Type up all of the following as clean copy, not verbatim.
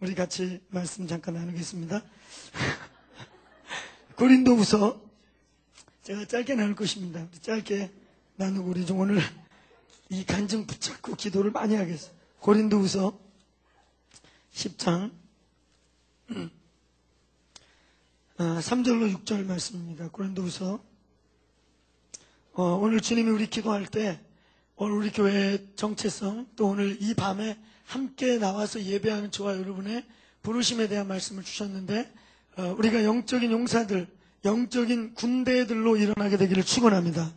우리 같이 말씀 잠깐 나누겠습니다. 고린도후서 제가 짧게 나눌 것입니다. 짧게 나누고 우리 좀 오늘 이 간증 붙잡고 기도를 많이 하겠습니다. 고린도후서 10장 3절로 6절 말씀입니다. 고린도후서 오늘 주님이 우리 기도할 때 오늘 우리 교회의 정체성, 또 오늘 이 밤에 함께 나와서 예배하는 저와 여러분의 부르심에 대한 말씀을 주셨는데, 우리가 영적인 용사들, 영적인 군대들로 일어나게 되기를 축원합니다.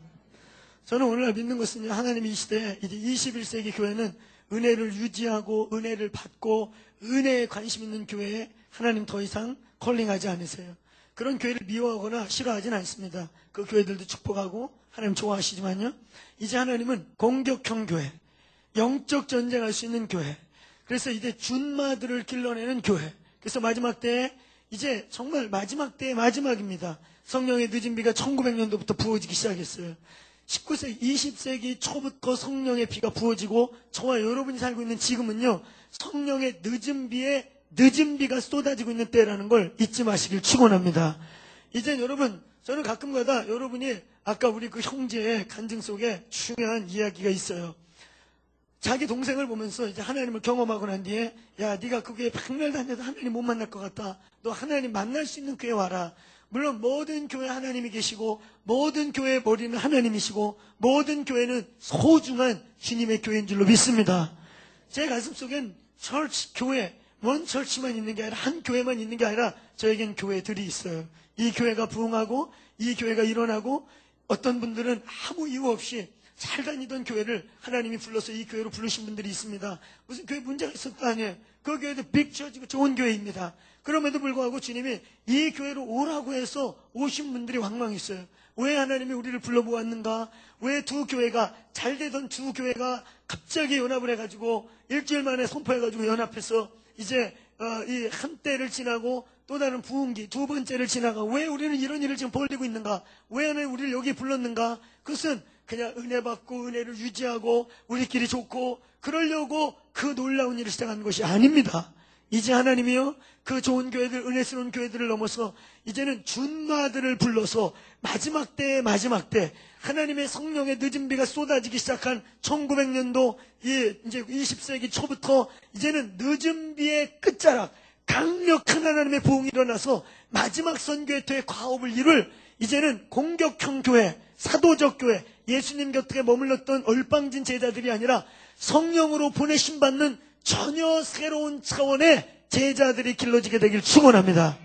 저는 오늘날 믿는 것은 하나님이 이 시대에 이제 21세기 교회는 은혜를 유지하고 은혜를 받고 은혜에 관심 있는 교회에 하나님 더 이상 컬링하지 않으세요. 그런 교회를 미워하거나 싫어하지는 않습니다. 그 교회들도 축복하고 하나님 좋아하시지만요, 이제 하나님은 공격형 교회, 영적 전쟁할 수 있는 교회, 그래서 이제 준마들을 길러내는 교회, 그래서 마지막 때에 이제 정말 마지막 때의 마지막입니다. 성령의 늦은 비가 1900년도부터 부어지기 시작했어요. 19세기, 20세기 초부터 성령의 비가 부어지고 저와 여러분이 살고 있는 지금은요, 성령의 늦은 비가 쏟아지고 있는 때라는 걸 잊지 마시길 축원합니다. 이제 여러분, 저는 가끔가다 여러분이 아까 우리 그 형제의 간증 속에 중요한 이야기가 있어요. 자기 동생을 보면서 이제 하나님을 경험하고 난 뒤에, 야, 네가 그 교회 백날 다녀도 하나님 못 만날 것 같다. 너 하나님 만날 수 있는 교회 와라. 물론 모든 교회 하나님이 계시고 모든 교회의 머리는 하나님이시고 모든 교회는 소중한 주님의 교회인 줄로 믿습니다. 제 가슴속엔 철치, 교회, 원 철치만 있는 게 아니라 한 교회만 있는 게 아니라 저에겐 교회들이 있어요. 이 교회가 부흥하고 이 교회가 일어나고 어떤 분들은 아무 이유 없이 잘 다니던 교회를 하나님이 불러서 이 교회로 부르신 분들이 있습니다. 무슨 교회 문제가 있었다 아니에요. 그 교회도 빅처지고 좋은 교회입니다. 그럼에도 불구하고 주님이 이 교회로 오라고 해서 오신 분들이 왕왕 있어요. 왜 하나님이 우리를 불러보았는가? 왜 두 교회가, 잘 되던 두 교회가 갑자기 연합을 해가지고 일주일 만에 선포해가지고 연합해서 이제 이 한때를 지나고 또 다른 부흥기 두 번째를 지나가 왜 우리는 이런 일을 지금 벌이고 있는가? 왜 하나님 우리를 여기 불렀는가? 그것은 그냥 은혜 받고 은혜를 유지하고 우리끼리 좋고 그러려고 그 놀라운 일을 시작한 것이 아닙니다. 이제 하나님이요, 그 좋은 교회들, 은혜스러운 교회들을 넘어서 이제는 준마들을 불러서 마지막 때의 마지막 때, 하나님의 성령의 늦은 비가 쏟아지기 시작한 1900년도 이제 20세기 초부터 이제는 늦은 비의 끝자락, 강력한 하나님의 부흥이 일어나서 마지막 선교의 때 과업을 이룰 이제는 공격형 교회, 사도적 교회, 예수님 곁에 머물렀던 얼빵진 제자들이 아니라 성령으로 보내심 받는 전혀 새로운 차원의 제자들이 길러지게 되길 축원합니다.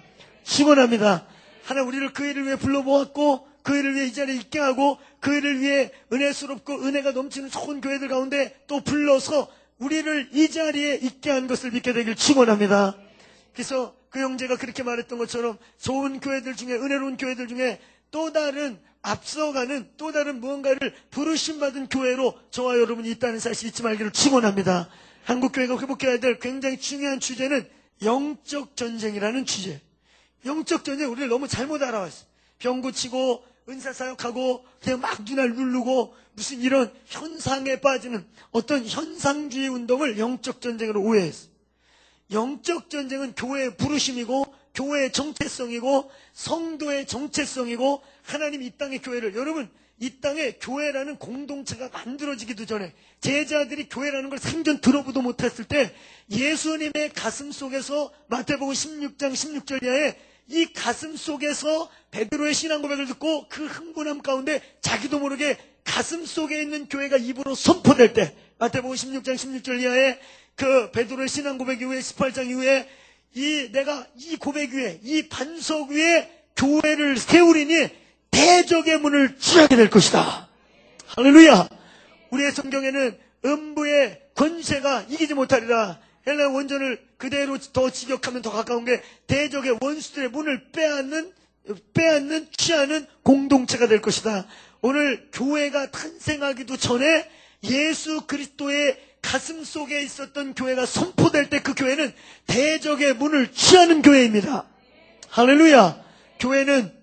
축원합니다. 하나님 우리를 그 일을 위해 불러보았고 그 일을 위해 이 자리에 있게 하고 그 일을 위해 은혜스럽고 은혜가 넘치는 좋은 교회들 가운데 또 불러서 우리를 이 자리에 있게 한 것을 믿게 되길 축원합니다. 그래서 그 형제가 그렇게 말했던 것처럼 좋은 교회들 중에, 은혜로운 교회들 중에 또 다른 앞서가는 또 다른 무언가를 부르심받은 교회로 저와 여러분이 있다는 사실 잊지 말기를 축원합니다. 한국교회가 회복해야 될 굉장히 중요한 주제는 영적 전쟁이라는 주제. 영적 전쟁, 우리를 너무 잘못 알아왔어요. 병 고치고 은사 사역하고 그냥 막 눈알 누르고 무슨 이런 현상에 빠지는 어떤 현상주의 운동을 영적 전쟁으로 오해했어요. 영적 전쟁은 교회의 부르심이고 교회의 정체성이고 성도의 정체성이고 하나님 이 땅의 교회를, 여러분 이 땅에 교회라는 공동체가 만들어지기도 전에 제자들이 교회라는 걸 생전 들어보도 못했을 때 예수님의 가슴 속에서 마태복음 16장 16절 이하에 이 가슴 속에서 베드로의 신앙 고백을 듣고 그 흥분함 가운데 자기도 모르게 가슴 속에 있는 교회가 입으로 선포될 때 마태복음 16장 16절 이하에 그 베드로의 신앙 고백 이후에 18장 이후에 내가 이 고백 위에 이 반석 위에 교회를 세우리니 대적의 문을 취하게 될 것이다. 할렐루야. 우리의 성경에는 음부의 권세가 이기지 못하리라. 헬라 원전을 그대로 더 직역하면 더 가까운 게 대적의 원수들의 문을 빼앗는 취하는 공동체가 될 것이다. 오늘 교회가 탄생하기도 전에 예수 그리스도의 가슴 속에 있었던 교회가 선포될 때 그 교회는 대적의 문을 취하는 교회입니다. 할렐루야. 교회는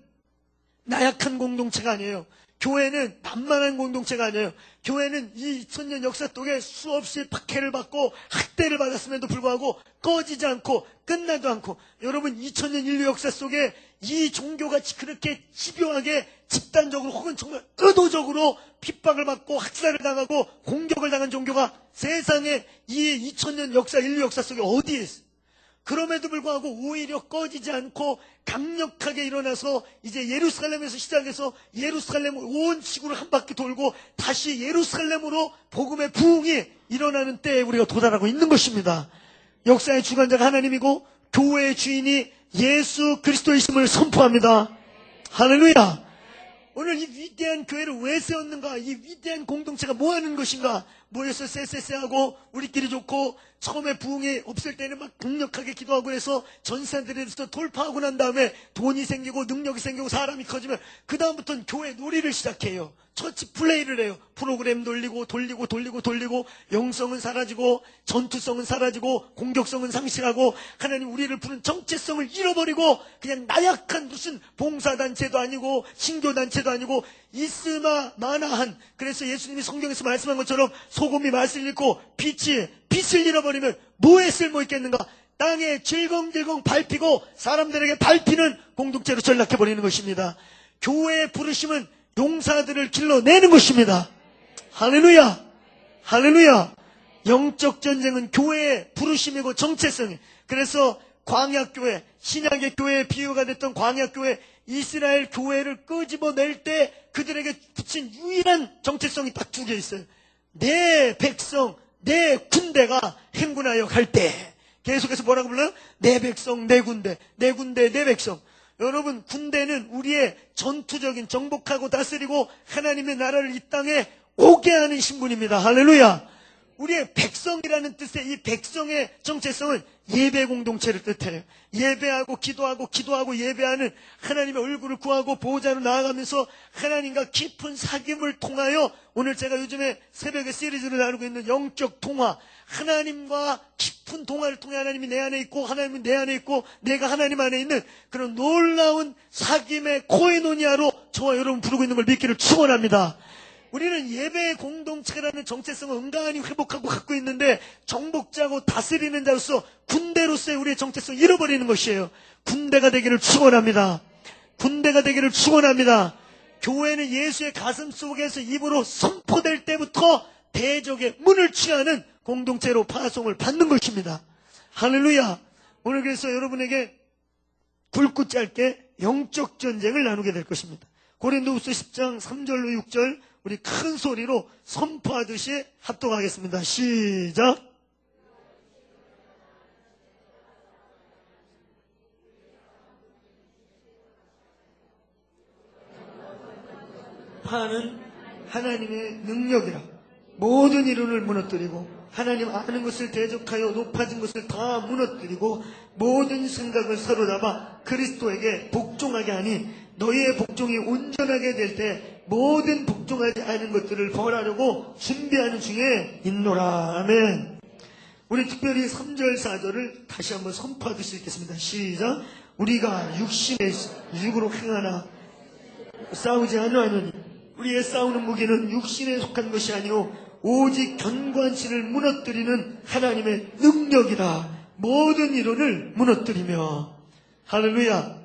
나약한 공동체가 아니에요. 교회는 만만한 공동체가 아니에요. 교회는 이 2000년 역사 속에 수없이 박해를 받고 학대를 받았음에도 불구하고 꺼지지 않고 끝나도 않고, 여러분 2000년 인류 역사 속에 이 종교가 그렇게 집요하게 집단적으로 혹은 정말 의도적으로 핍박을 받고 학살을 당하고 공격을 당한 종교가 세상에 이 2000년 역사 인류 역사 속에 어디에 있어요? 그럼에도 불구하고 오히려 꺼지지 않고 강력하게 일어나서 이제 예루살렘에서 시작해서 예루살렘 온 지구를 한 바퀴 돌고 다시 예루살렘으로 복음의 부흥이 일어나는 때에 우리가 도달하고 있는 것입니다. 역사의 주관자가 하나님이고 교회의 주인이 예수 그리스도이심을 선포합니다. 할렐루야. 오늘 이 위대한 교회를 왜 세웠는가? 이 위대한 공동체가 뭐 하는 것인가? 모여서 쎄쎄쎄하고 우리끼리 좋고, 처음에 부흥이 없을 때는 막 강력하게 기도하고 해서 전사들에서 돌파하고 난 다음에 돈이 생기고 능력이 생기고 사람이 커지면 그 다음부터는 교회 놀이를 시작해요. 처치 플레이를 해요. 프로그램 돌리고 영성은 사라지고 전투성은 사라지고 공격성은 상실하고 하나님 우리를 부른 정체성을 잃어버리고 그냥 나약한 무슨 봉사단체도 아니고 신교단체도 아니고 있으나 마나한, 그래서 예수님이 성경에서 말씀한 것처럼 소금이 맛을 잃고 빛을 잃어버리면 뭐에 쓸모 있겠는가? 땅에 질겅질겅 밟히고 사람들에게 밟히는 공동체로 전락해버리는 것입니다. 교회의 부르심은 용사들을 길러내는 것입니다. 할렐루야. 할렐루야. 영적 전쟁은 교회의 부르심이고 정체성이에요. 그래서 광야교회, 신약의 교회의 비유가 됐던 광야교회, 이스라엘 교회를 끄집어낼 때 그들에게 붙인 유일한 정체성이 딱 두 개 있어요. 내 백성, 내 군대가 행군하여 갈 때. 계속해서 뭐라고 불러요? 내 백성, 내 군대, 내 군대, 내 백성. 여러분, 군대는 우리의 전투적인 정복하고 다스리고 하나님의 나라를 이 땅에 오게 하는 신분입니다. 할렐루야. 우리의 백성이라는 뜻의 이 백성의 정체성은 예배 공동체를 뜻해요. 예배하고 기도하고 예배하는, 하나님의 얼굴을 구하고 보호자로 나아가면서 하나님과 깊은 사귐을 통하여, 오늘 제가 요즘에 새벽에 시리즈를 나누고 있는 영적 동화, 하나님과 깊은 동화를 통해 하나님이 내 안에 있고 하나님이 내 안에 있고 내가 하나님 안에 있는 그런 놀라운 사귐의 코에노니아로 저와 여러분 부르고 있는 걸 믿기를 축원합니다. 우리는 예배의 공동체라는 정체성을 은간히 회복하고 갖고 있는데, 정복자고 다스리는 자로서 군대로서의 우리의 정체성을 잃어버리는 것이에요. 군대가 되기를 축원합니다. 군대가 되기를 축원합니다. 교회는 예수의 가슴 속에서 입으로 선포될 때부터 대적의 문을 취하는 공동체로 파송을 받는 것입니다. 할렐루야. 오늘 그래서 여러분에게 굵고 짧게 영적 전쟁을 나누게 될 것입니다. 고린도후서 10장 3절로 6절 우리 큰 소리로 선포하듯이 합독하겠습니다. 시작. 파는 하나님의 능력이라. 모든 이론을 무너뜨리고 하나님 아는 것을 대적하여 높아진 것을 다 무너뜨리고 모든 생각을 사로잡아 그리스도에게 복종하게 하니, 너희의 복종이 온전하게 될 때 모든 복종하지 않은 것들을 벌하려고 준비하는 중에 있노라. 아멘. 우리 특별히 3절 4절을 다시 한번 선포하듯이 읽겠습니다. 시작. 우리가 육신의 육으로 행하나 싸우지 아니하노니 우리의 싸우는 무기는 육신에 속한 것이 아니오 오직 견고한신을 무너뜨리는 하나님의 능력이라. 모든 이론을 무너뜨리며. 할렐루야.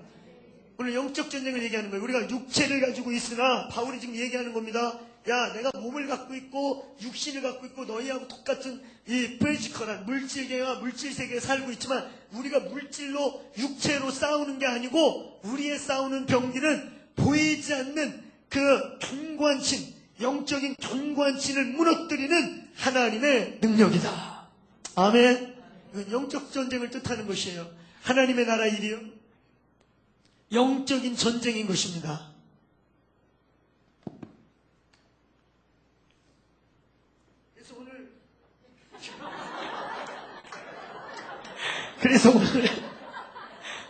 오늘 영적 전쟁을 얘기하는 거예요. 우리가 육체를 가지고 있으나 바울이 지금 얘기하는 겁니다. 야, 내가 몸을 갖고 있고 육신을 갖고 있고 너희하고 똑같은 이 피지컬한 물질계와 물질세계에 살고 있지만, 우리가 물질로 육체로 싸우는 게 아니고 우리의 싸우는 병기는 보이지 않는 그 견고한 신, 영적인 견고한 신을 무너뜨리는 하나님의 능력이다. 아멘. 이건 영적 전쟁을 뜻하는 것이에요. 하나님의 나라 일이요, 영적인 전쟁인 것입니다. 그래서 오늘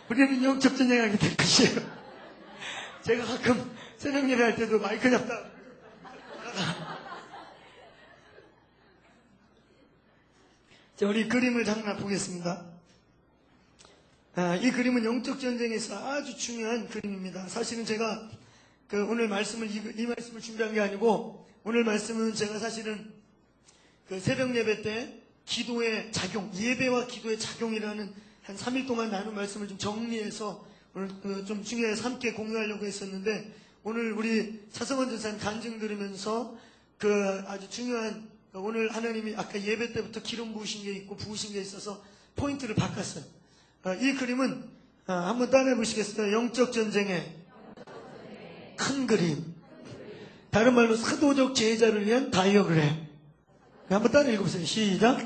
우리는 영적 전쟁하게 될 것이에요. 제가 가끔 새벽 예배할 때도 마이크 잡다 자, 우리 그림을 잠깐 보겠습니다. 이 그림은 영적 전쟁에서 아주 중요한 그림입니다. 사실은 제가 오늘 말씀을, 이 말씀을 준비한 게 아니고, 오늘 말씀은 제가 사실은 새벽 예배 때 기도의 작용, 예배와 기도의 작용이라는 한 3일 동안 나눈 말씀을 좀 정리해서 오늘 좀 중요해서 함께 공유하려고 했었는데, 오늘 우리 차성원 전사님 간증 들으면서 아주 중요한, 오늘 하나님이 아까 예배 때부터 기름 부으신 게 있고 부으신 게 있어서 포인트를 바꿨어요. 이 그림은 한번 따라해 보시겠어요? 영적 전쟁의 큰 그림. 다른 말로 사도적 제자를 위한 다이어그램. 한번 따라 읽어보세요. 시작.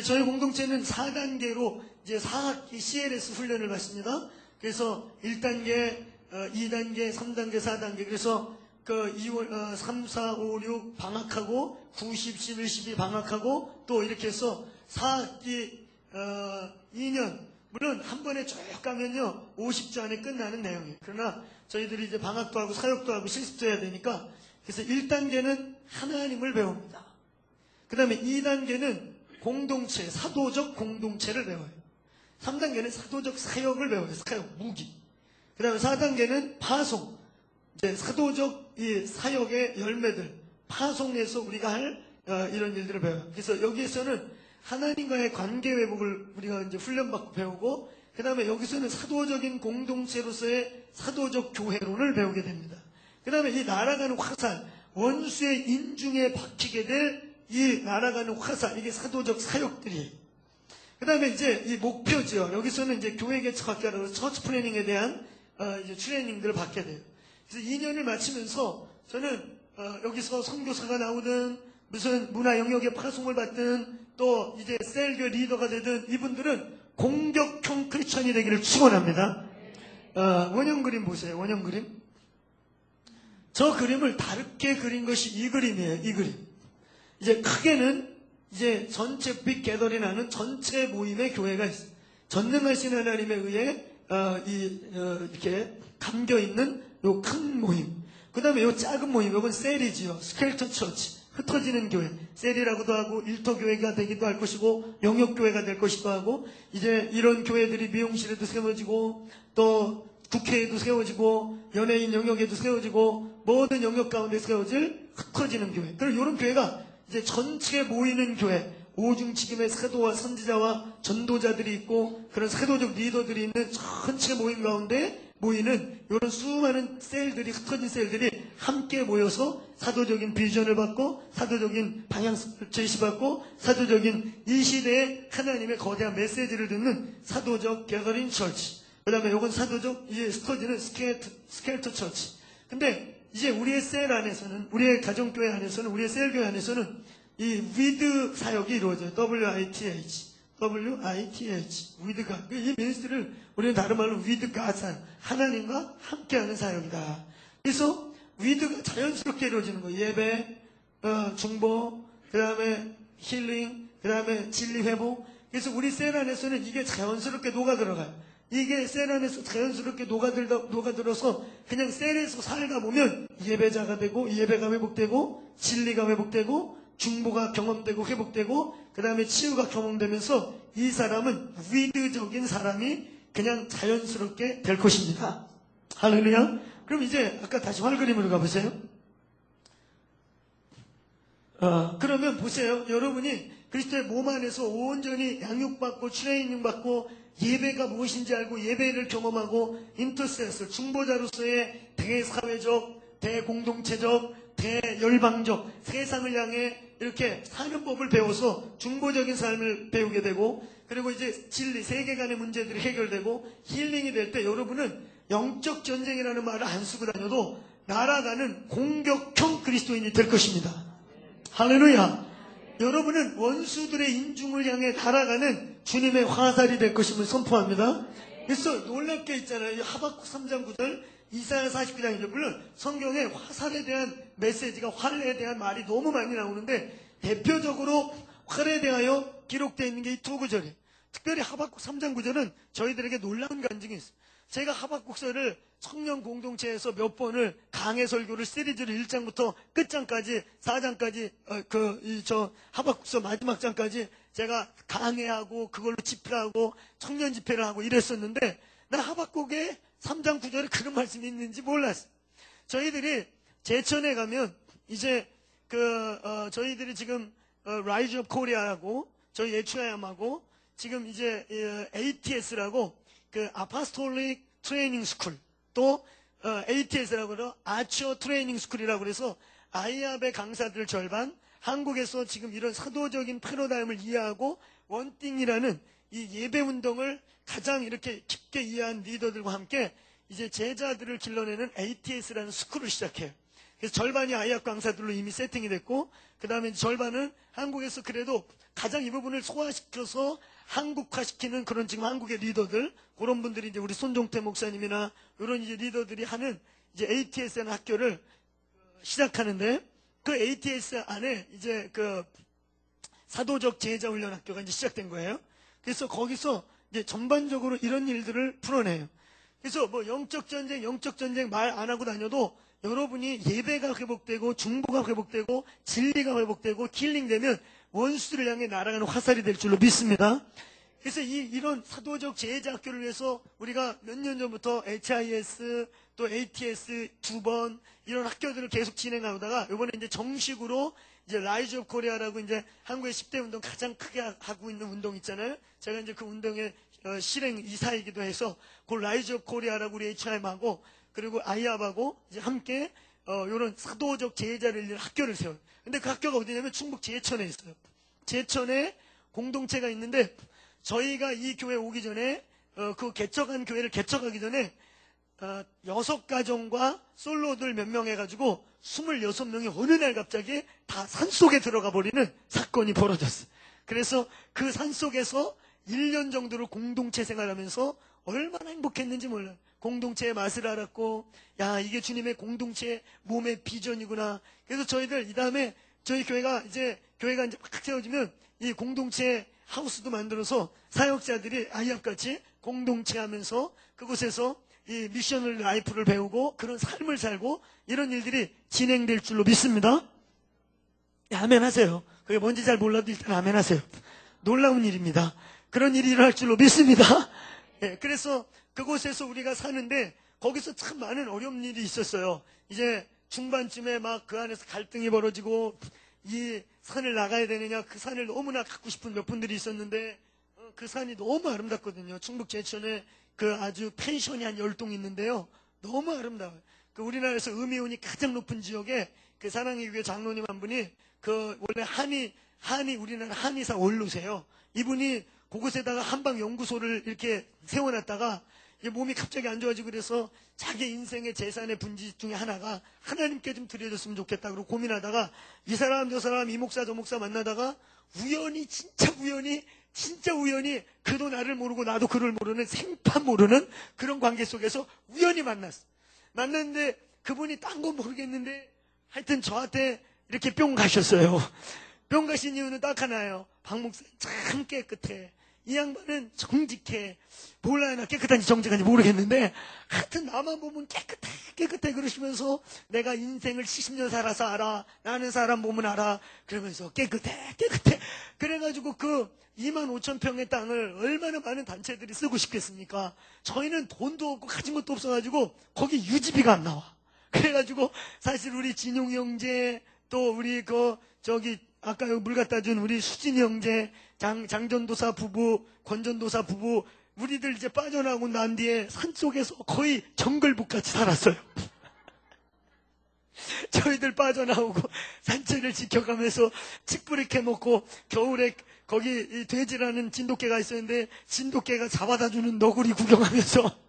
저희 공동체는 4단계로 이제 4학기 CLS 훈련을 받습니다. 그래서 1단계, 2단계, 3단계, 4단계. 그래서 2월, 3, 4, 5, 6 방학하고 9, 10, 11, 12 방학하고 또 이렇게 해서 4학기 2년, 물론 한 번에 쭉 가면요 50주 안에 끝나는 내용이에요. 그러나 저희들이 이제 방학도 하고 사역도 하고 실습도 해야 되니까, 그래서 1단계는 하나님을 배웁니다. 그 다음에 2단계는 공동체, 사도적 공동체를 배워요. 3단계는 사도적 사역을 배워요. 사역, 무기. 그 다음에 4단계는 파송, 이제 사도적 이 사역의 열매들, 파송에서 우리가 할 이런 일들을 배워요. 그래서 여기에서는 하나님과의 관계 회복을 우리가 이제 훈련받고 배우고, 그 다음에 여기서는 사도적인 공동체로서의 사도적 교회론을 배우게 됩니다. 그 다음에 이 날아가는 화살, 원수의 인중에 박히게 될 이 날아가는 화살, 이게 사도적 사역들이에요. 그 다음에 이제 이 목표죠. 여기서는 이제 교회 개척학교 하라고 처치 플래닝에 대한 이제 트레이닝들을 받게 돼요. 그래서 2년을 마치면서 저는 여기서 선교사가 나오든 무슨 문화 영역의 파송을 받든 또 이제 셀교 리더가 되든 이분들은 공격형 크리스천이 되기를 축원합니다. 원형 그림 보세요. 원형 그림. 저 그림을 다르게 그린 것이 이 그림이에요. 이 그림. 이제 크게는 이제 전체 빅 게더링 하는 전체 모임의 교회가 있어요. 전능하신 하나님에 의해 이렇게 감겨 있는 요 큰 모임. 그 다음에 요 작은 모임, 요건 셀이지요. 스켈터 처치. 흩어지는 교회. 셀이라고도 하고 일터교회가 되기도 할 것이고 영역교회가 될 것이기도 하고, 이제 이런 교회들이 미용실에도 세워지고 또 국회에도 세워지고 연예인 영역에도 세워지고 모든 영역 가운데 세워질 흩어지는 교회. 그리고 이런 교회가 이제 전체에 모이는 교회, 오중치김의 사도와 선지자와 전도자들이 있고 그런 사도적 리더들이 있는 전체 모임 가운데 모이는 이런 수많은 셀들이, 흩어진 셀들이 함께 모여서 사도적인 비전을 받고 사도적인 방향 제시받고 사도적인 이 시대의 하나님의 거대한 메시지를 듣는 사도적 게더링 처치. 그 다음에 이건 사도적 이제 흩어지는 스켈터 처치. 근데 이제 우리의 셀 안에서는, 우리의 가정교회 안에서는, 우리의 셀교회 안에서는 이 위드 사역이 이루어져요. WITH. 위드가. 이 미니스트리를 우리는 다른 말로 위드가, 하나님과 함께하는 사역이다. 그래서 위드가 자연스럽게 이루어지는 거예요. 예배, 중보, 그 다음에 힐링, 그 다음에 진리 회복. 그래서 우리 셀 안에서는 이게 자연스럽게 녹아들어가요. 이게 셀 안에서 자연스럽게 녹아들어서 그냥 셀에서 살다 보면 예배자가 되고, 예배가 회복되고, 진리가 회복되고, 중보가 경험되고 회복되고, 그 다음에 치유가 경험되면서 이 사람은 위드적인 사람이 그냥 자연스럽게 될 것입니다. 할렐루야. 그럼 이제 아까 다시 활 그림으로 가보세요. 그러면 보세요. 여러분이 그리스도의 몸 안에서 온전히 양육받고 트레이닝 받고 예배가 무엇인지 알고 예배를 경험하고 인터세서 중보자로서의 대사회적, 대공동체적, 대열방적 세상을 향해 이렇게 사는 법을 배워서 중보적인 삶을 배우게 되고, 그리고 이제 진리, 세계관의 문제들이 해결되고 힐링이 될 때 여러분은 영적 전쟁이라는 말을 안 쓰고 다녀도 날아가는 공격형 그리스도인이 될 것입니다. 할렐루야. 여러분은 원수들의 인중을 향해 날아가는 주님의 화살이 될 것임을 선포합니다. 그래서 놀랍게 있잖아요. 하박국 3장 9절, 이사야 49장이죠. 물론 성경에 화살에 대한 메시지가, 활에 대한 말이 너무 많이 나오는데 대표적으로 활에 대하여 기록되어 있는 게 이 두 구절이에요. 특별히 하박국 3장 9절은 저희들에게 놀라운 간증이 있어요. 제가 하박국서를 청년 공동체에서 몇 번을 강해 설교를 시리즈로 1장부터 끝장까지 4장까지 하박국서 마지막 장까지 제가 강해하고 그걸로 집회하고 청년 집회를 하고 이랬었는데, 나 하박국의 3장 9절에 그런 말씀이 있는지 몰랐어. 저희들이 제천에 가면 이제 저희들이 지금 라이즈 업 코리아하고 저희 예추야함하고 지금 이제 ATS라고 그 아파스톨릭 트레이닝 스쿨 또 ATS라고 그러 아처 트레이닝 스쿨이라고 그래서 아이압의 강사들 절반 한국에서 지금 이런 사도적인 패러다임을 이해하고 원띵이라는 이 예배 운동을 가장 이렇게 깊게 이해한 리더들과 함께 이제 제자들을 길러내는 ATS라는 스쿨을 시작해요. 그래서 절반이 아이압 강사들로 이미 세팅이 됐고 그 다음에 절반은 한국에서 그래도 가장 이 부분을 소화시켜서 한국화시키는 그런 지금 한국의 리더들 그런 분들이 이제 우리 손종태 목사님이나 이런 이제 리더들이 하는 이제 ATS라는 학교를 시작하는데 그 ATS 안에 이제 그 사도적 제자 훈련 학교가 이제 시작된 거예요. 그래서 거기서 이제 전반적으로 이런 일들을 풀어내요. 그래서 뭐 영적 전쟁 말 안 하고 다녀도 여러분이 예배가 회복되고 중보가 회복되고 진리가 회복되고 킬링되면 원수들을 향해 날아가는 화살이 될 줄로 믿습니다. 그래서 이런 사도적 제자 학교를 위해서 우리가 몇 년 전부터 HIS 또 ATS 2번 이런 학교들을 계속 진행하다가 이번에 이제 정식으로 이제 라이즈 업 코리아라고 이제 한국의 10대 운동 가장 크게 하고 있는 운동 있잖아요. 제가 이제 그 운동의 실행 이사이기도 해서 그 라이즈 업 코리아라고 우리 HIM하고 그리고 아이압하고 이제 함께 이런 사도적 제자를 잃는 학교를 세워요. 근데 그 학교가 어디냐면 충북 제천에 있어요. 제천에 공동체가 있는데 저희가 이 교회 오기 전에 그 개척한 교회를 개척하기 전에 6가정과 솔로들 몇 명 해가지고 26명이 어느 날 갑자기 다 산속에 들어가 버리는 사건이 벌어졌어요. 그래서 그 산속에서 1년 정도를 공동체 생활하면서 얼마나 행복했는지 몰라요. 공동체의 맛을 알았고 야 이게 주님의 공동체 몸의 비전이구나. 그래서 저희들 이 다음에 저희 교회가 이제 팍 세워지면 이 공동체 하우스도 만들어서 사역자들이 아이압같이 공동체 하면서 그곳에서 이 미셔널 라이프를 배우고 그런 삶을 살고 이런 일들이 진행될 줄로 믿습니다. 네, 아멘 하세요. 그게 뭔지 잘 몰라도 일단 아멘 하세요. 놀라운 일입니다. 그런 일이 일어날 줄로 믿습니다. 네, 그래서 그곳에서 우리가 사는데 거기서 참 많은 어려운 일이 있었어요. 이제 중반쯤에 막 그 안에서 갈등이 벌어지고 이 산을 나가야 되느냐 그 산을 너무나 갖고 싶은 몇 분들이 있었는데 그 산이 너무 아름답거든요. 충북 제천에 그 아주 펜션이 한 10동 있는데요. 너무 아름다워요. 그 우리나라에서 음이온이 가장 높은 지역에 그 사랑의 교회 장로님 한 분이 그 원래 한의 우리나라 한의사 원로세요. 이분이 그곳에다가 한방 연구소를 이렇게 세워놨다가 몸이 갑자기 안 좋아지고 그래서 자기 인생의 재산의 분지 중에 하나가 하나님께 좀 드려줬으면 좋겠다 그러고 고민하다가 이 사람 저 사람 이 목사 저 목사 만나다가 우연히 진짜 우연히 그도 나를 모르고 나도 그를 모르는 생판 모르는 그런 관계 속에서 우연히 만났어. 만났는데 그분이 딴 건 모르겠는데 하여튼 저한테 이렇게 뿅 가셨어요. 뿅 가신 이유는 딱 하나예요. 박 목사 참 깨끗해. 이 양반은 정직해. 몰라요. 나 깨끗한지 정직한지 모르겠는데 하여튼 나만 보면 깨끗해 그러시면서 내가 인생을 70년 살아서 알아. 나는 사람 보면 알아. 그러면서 깨끗해. 그래가지고 그 25,000평의 땅을 얼마나 많은 단체들이 쓰고 싶겠습니까? 저희는 돈도 없고 가진 것도 없어가지고 거기 유지비가 안 나와. 그래가지고 사실 우리 진용이 형제 또 우리 아까 물 갖다 준 우리 수진이 형제 장전도사 부부 권전도사 부부 우리들 이제 빠져나오고 난 뒤에 산속에서 거의 정글북같이 살았어요. 저희들 빠져나오고 산채를 지켜가면서 칡뿌리 캐먹고 겨울에 거기 이 돼지라는 진돗개가 있었는데 진돗개가 잡아다 주는 너구리 구경하면서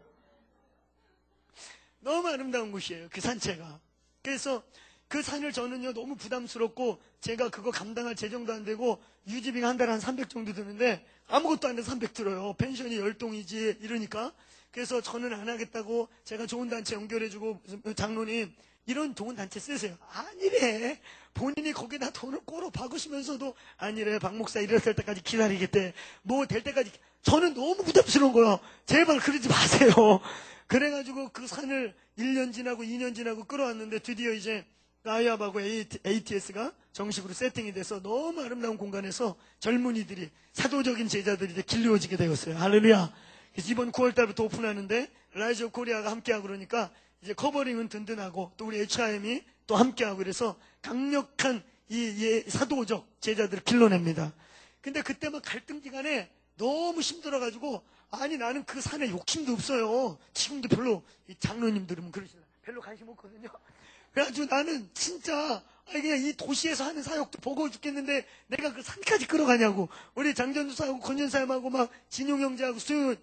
너무 아름다운 곳이에요. 그 산채가. 그래서 그 산을 저는요 너무 부담스럽고 제가 그거 감당할 재정도 안 되고 유지비가 한 달에 한 300 정도 드는데 아무것도 안 돼서 300 들어요. 펜션이 10동이지 이러니까. 그래서 저는 안 하겠다고 제가 좋은 단체 연결해주고 장로님 이런 좋은 단체 쓰세요. 아니래. 본인이 거기다 돈을 꼬로 박으시면서도 아니래. 박 목사 이랬을 때까지 기다리겠대. 뭐 될 때까지. 저는 너무 부담스러운 거예요. 제발 그러지 마세요. 그래가지고 그 산을 1년 지나고 2년 지나고 끌어왔는데 드디어 이제 아이압하고 ATS가 정식으로 세팅이 돼서 너무 아름다운 공간에서 젊은이들이 사도적인 제자들이 이제 길러지게 되었어요. 할렐루야. 그래서 이번 9월 달부터 오픈하는데 라이즈 오브 코리아가 함께하고 그러니까 이제 커버링은 든든하고 또 우리 HIM이 또 함께하고 그래서 강력한 이 사도적 제자들을 길러냅니다. 근데 그때 막 갈등 기간에 너무 힘들어가지고 아니 나는 그 산에 욕심도 없어요. 지금도 별로 이 장로님들은 그러시나 별로 관심 없거든요. 그래가지고 나는 진짜 그냥 이 도시에서 하는 사역도 버거워 죽겠는데 내가 그 산까지 끌어가냐고. 우리 장전사하고 권전사님하고 막 진용 형제하고 순영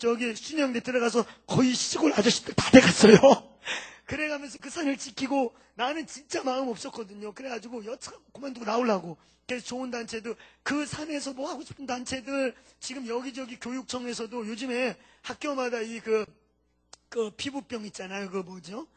형제 들어가서 거의 시골 아저씨들 다 돼갔어요. 그래가면서 그 산을 지키고 나는 진짜 마음 없었거든요. 그래가지고 여차 그만두고 나오려고. 그래서 좋은 단체도 그 산에서 뭐 하고 싶은 단체들 지금 여기저기 교육청에서도 요즘에 학교마다 그 피부병 있잖아요. 그 뭐죠?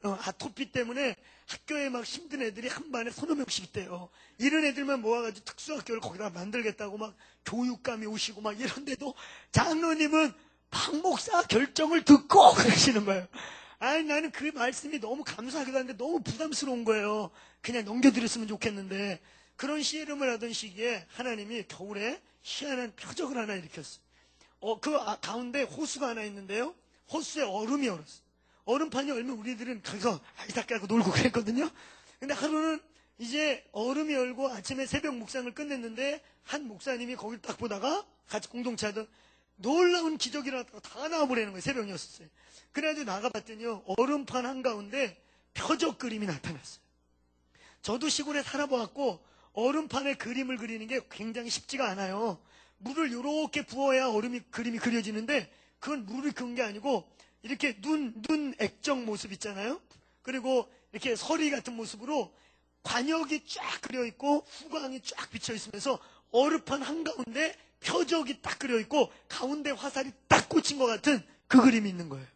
아토피 때문에 학교에 막 힘든 애들이 한 반에 3-4명씩 있대요. 이런 애들만 모아가지고 특수학교를 거기다 만들겠다고 막 교육감이 오시고 막 이런데도 장로님은 박 목사 결정을 듣고 그러시는 거예요. 아니 나는 그 말씀이 너무 감사하기도 한데 너무 부담스러운 거예요. 그냥 넘겨드렸으면 좋겠는데 그런 시름을 하던 시기에 하나님이 겨울에 희한한 표적을 하나 일으켰어요. 가운데 호수가 하나 있는데요. 호수에 얼음이 얼었어요. 얼음판이 얼면 우리들은 가서 아이삭 깔고 놀고 그랬거든요. 근데 하루는 이제 얼음이 얼고 아침에 새벽 묵상을 끝냈는데 한 목사님이 거기를 딱 보다가 같이 공동체 하던 놀라운 기적이라고 다 나와버리는 거예요. 새벽 6시에. 그래가지고 나가봤더니요. 얼음판 한가운데 표적 그림이 나타났어요. 저도 시골에 살아보았고 얼음판에 그림을 그리는 게 굉장히 쉽지가 않아요. 물을 이렇게 부어야 그림이 그려지는데 그건 물을 그은 게 아니고 이렇게 눈 액정 모습 있잖아요. 그리고 이렇게 서리 같은 모습으로 관역이 쫙 그려있고 후광이 쫙 비쳐있으면서 얼음판 한가운데 표적이 딱 그려있고 가운데 화살이 딱 꽂힌 것 같은 그 그림이 있는 거예요.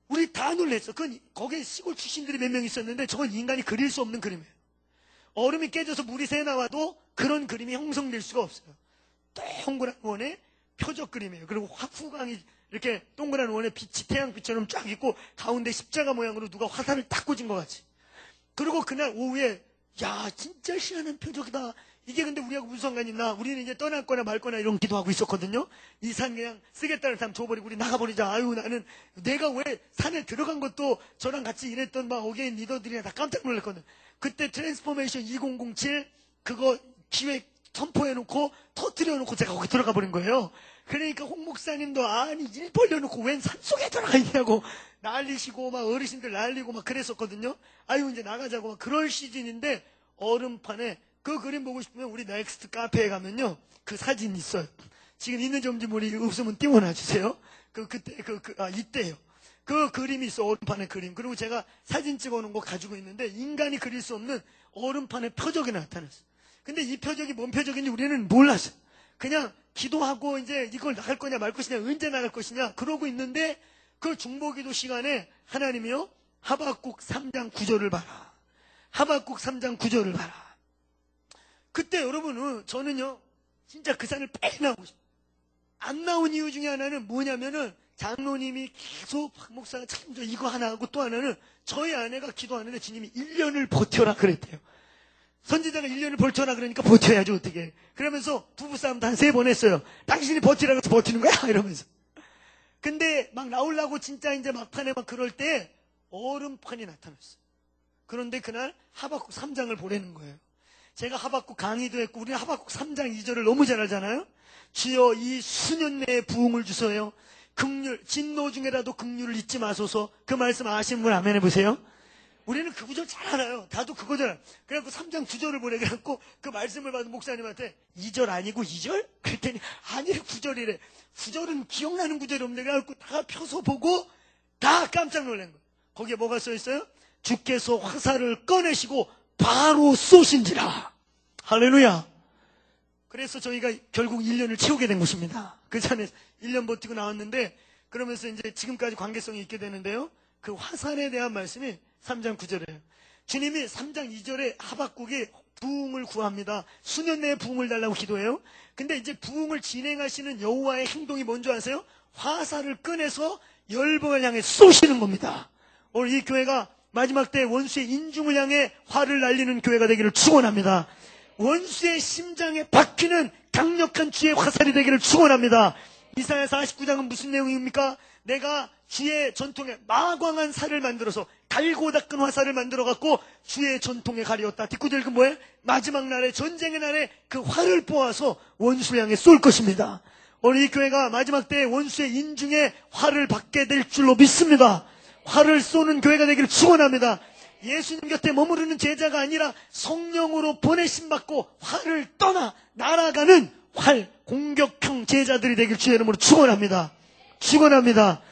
우리 다 놀랬어. 거기에 시골 출신들이 몇 명 있었는데 저건 인간이 그릴 수 없는 그림이에요. 얼음이 깨져서 물이 새 나와도 그런 그림이 형성될 수가 없어요. 동그란 원의 표적 그림이에요. 그리고 후광이 이렇게 동그란 원에 빛이 태양빛처럼 쫙 있고 가운데 십자가 모양으로 누가 화살을 딱 꽂은 것 같이. 그리고 그날 오후에 야 진짜 희한한 표적이다. 이게 근데 우리하고 무슨 상관이 있나. 우리는 이제 떠날 거나 말 거나 이런 기도하고 있었거든요. 이 산 그냥 쓰겠다는 사람 줘버리고 우리 나가버리자. 아유 나는 내가 왜 산에 들어간 것도 저랑 같이 일했던 막 어게인 리더들이랑 다 깜짝 놀랐거든. 그때 트랜스포메이션 2007 그거 기획 선포해놓고 터뜨려놓고 제가 거기 들어가 버린 거예요. 그러니까 홍 목사님도 아니 일 벌려놓고 웬 산속에 들어가 있냐고 난리시고 막 어르신들 난리고 막 그랬었거든요. 아유 이제 나가자고 막 그럴 시즌인데 얼음판에 그 그림 보고 싶으면 우리 넥스트 카페에 가면요 그 사진 있어요. 지금 있는지 없는지 모르니 없으면 띄워놔 주세요. 이때요. 그 그림이 있어. 얼음판의 그림. 그리고 제가 사진 찍어놓은 거 가지고 있는데 인간이 그릴 수 없는 얼음판의 표적이 나타났어요. 근데 이 표적이 뭔 표적인지 우리는 몰랐어요. 그냥 기도하고 이제 이걸 나갈 거냐 말 것이냐 언제 나갈 것이냐 그러고 있는데 그 중보기도 시간에 하나님이요 하박국 3장 9절을 봐라. 하박국 3장 9절을 봐라. 그때 여러분은 저는요 진짜 그 산을 빨리 나오고 싶어요. 안 나온 이유 중에 하나는 뭐냐면은 장로님이 계속 박 목사가 참 이거 하나 하고 또 하나는 저희 아내가 기도하는데 주님이 1년을 버텨라 그랬대요. 선지자가 1년을 버텨라 그러니까 버텨야지 어떻게. 그러면서 부부싸움도 한 3번 했어요. 당신이 버티라고 해서 버티는 거야 이러면서. 근데 막 나오려고 진짜 이제 막판에 막 그럴 때 얼음판이 나타났어요. 그런데 그날 하박국 3장을 보내는 거예요. 제가 하박국 강의도 했고 우리 하박국 3장 2절을 너무 잘 알잖아요. 주여 이 수년 내에 부흥을 주소요. 진노 중에라도 긍휼을 잊지 마소서. 그 말씀 아시는 분 아멘 해보세요. 우리는 그 구절 잘 알아요. 다도 그거잖아. 그래갖고 3장 9절을 보내갖고 그 말씀을 받은 목사님한테 2절 아니고 2절? 그랬더니 아니 9절이래. 9절은 기억나는 구절이 없네. 그래갖고 다 펴서 보고 다 깜짝 놀란 거예요. 거기에 뭐가 써있어요? 주께서 화살을 꺼내시고 바로 쏘신지라. 할렐루야. 그래서 저희가 결국 1년을 채우게 된 것입니다. 그 전에 1년 버티고 나왔는데 그러면서 이제 지금까지 관계성이 있게 되는데요. 그 화살에 대한 말씀이 3장 9절이에요. 주님이 3장 2절에 하박국이 부흥을 구합니다. 수년 내에 부흥을 달라고 기도해요. 근데 이제 부흥을 진행하시는 여호와의 행동이 뭔지 아세요? 화살을 꺼내서 열방을 향해 쏘시는 겁니다. 오늘 이 교회가 마지막 때 원수의 인중을 향해 화를 날리는 교회가 되기를 축원합니다. 원수의 심장에 박히는 강력한 주의 화살이 되기를 축원합니다. 이사야 49장은 무슨 내용입니까? 내가 주의 전통에 마광한 살을 만들어서 갈고 닦은 화살을 만들어갖고 주의 전통에 가리었다. 뒷구절 그 뭐예요? 마지막 날에, 전쟁의 날에 그 활을 뽑아서 원수를 향해 쏠 것입니다. 오늘 이 교회가 마지막 때에 원수의 인중에 활을 받게 될 줄로 믿습니다. 활을 쏘는 교회가 되기를 축원합니다. 예수님 곁에 머무르는 제자가 아니라 성령으로 보내심 받고 활을 떠나 날아가는 활 공격형 제자들이 되길 주의 이름으로 축원합니다. 축원합니다.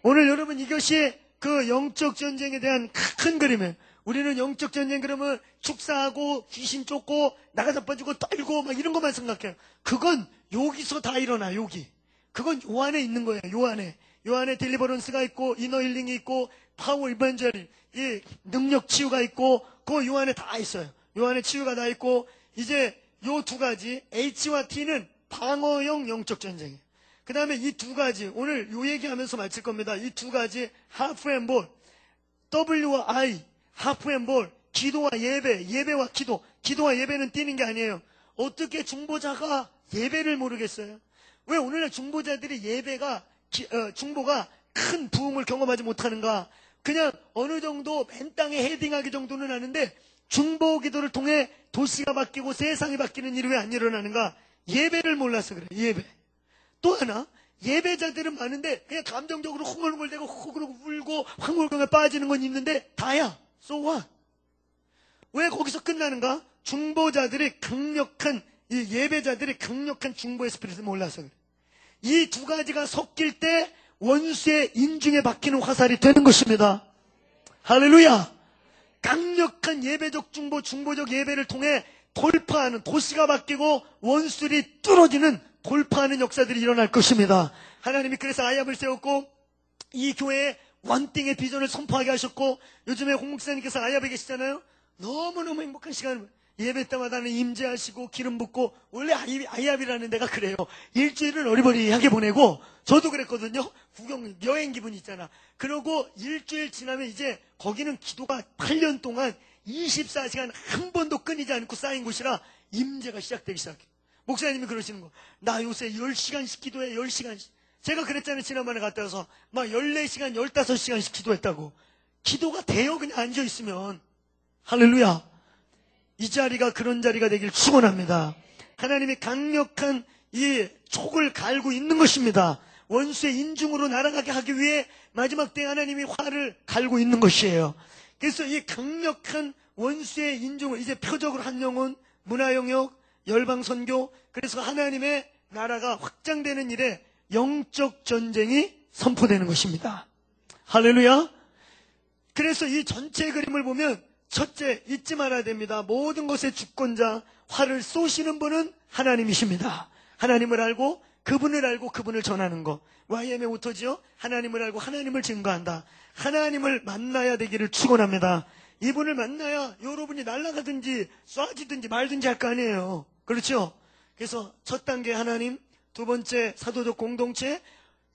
오늘 여러분 이것이 그 영적 전쟁에 대한 큰 그림이에요. 우리는 영적 전쟁 그러면 축사하고 귀신 쫓고 나가다 빠지고 떨고 막 이런 것만 생각해요. 그건 여기서 다 일어나. 여기 그건 요 안에 있는 거예요. 요 안에 딜리버런스가 있고 이너 힐링이 있고 파워 이반젤리 이 능력 치유가 있고 그 요 안에 다 있어요. 요 안에 치유가 다 있고 이제 요 두 가지 H와 T는 방어형 영적 전쟁이에요. 그 다음에 이 두 가지 오늘 요 얘기하면서 마칠 겁니다. 이 두 가지 하프 앤 볼 W와 I 하프 앤 볼 기도와 예배 예배와 기도 기도와 예배는 뛰는 게 아니에요. 어떻게 중보자가 예배를 모르겠어요? 왜 오늘날 중보자들이 예배가 중보가 큰 부흥을 경험하지 못하는가? 그냥 어느 정도 맨 땅에 헤딩하기 정도는 하는데 중보 기도를 통해 도시가 바뀌고 세상이 바뀌는 일이 왜 안 일어나는가? 예배를 몰라서 그래. 예배. 또 하나 예배자들은 많은데 그냥 감정적으로 흥얼흥얼대고 호그르고 울고 황홀경에 빠지는 건 있는데 다야. So what? 왜 거기서 끝나는가? 중보자들이 강력한 이 예배자들이 강력한 중보의 스피릿을 몰라서 그래. 이 두 가지가 섞일 때 원수의 인중에 박히는 화살이 되는 것입니다. 할렐루야. 강력한 예배적 중보, 중보적 예배를 통해 돌파하는 도시가 바뀌고 원수들이 뚫어지는 돌파하는 역사들이 일어날 것입니다. 하나님이 그래서 아합을 세웠고 이 교회에 원띵의 비전을 선포하게 하셨고 요즘에 홍 목사님께서 아합에 계시잖아요. 너무너무 행복한 시간 예배 때마다는 임재하시고 기름 붓고 원래 아합이라는 데가 그래요. 일주일을 어리버리하게 보내고 저도 그랬거든요. 구경 여행 기분 있잖아. 그러고 일주일 지나면 이제 거기는 기도가 8년 동안 24시간 한 번도 끊이지 않고 쌓인 곳이라 임재가 시작되기 시작해요. 목사님이 그러시는 거. 나 요새 10시간씩 기도해. 10시간씩. 제가 그랬잖아요. 지난번에 갔다 와서 막 14시간 15시간씩 기도했다고. 기도가 돼요. 그냥 앉아있으면. 할렐루야. 이 자리가 그런 자리가 되길 축원합니다. 하나님이 강력한 이 촉을 갈고 있는 것입니다. 원수의 인중으로 날아가게 하기 위해 마지막 때 하나님이 활을 갈고 있는 것이에요. 그래서 이 강력한 원수의 인중을 이제 표적으로 한 영혼, 문화영역, 열방선교, 그래서 하나님의 나라가 확장되는 일에 영적 전쟁이 선포되는 것입니다. 할렐루야. 그래서 이 전체 그림을 보면 첫째, 잊지 말아야 됩니다. 모든 것의 주권자, 활을 쏘시는 분은 하나님이십니다. 하나님을 알고 그분을 전하는 것. YM의 모토지요. 하나님을 알고 하나님을 증거한다. 하나님을 만나야 되기를 축원합니다. 이분을 만나야 여러분이 날아가든지 쏴지든지 말든지 할 거 아니에요. 그렇죠? 그래서 첫 단계 하나님, 두 번째 사도적 공동체.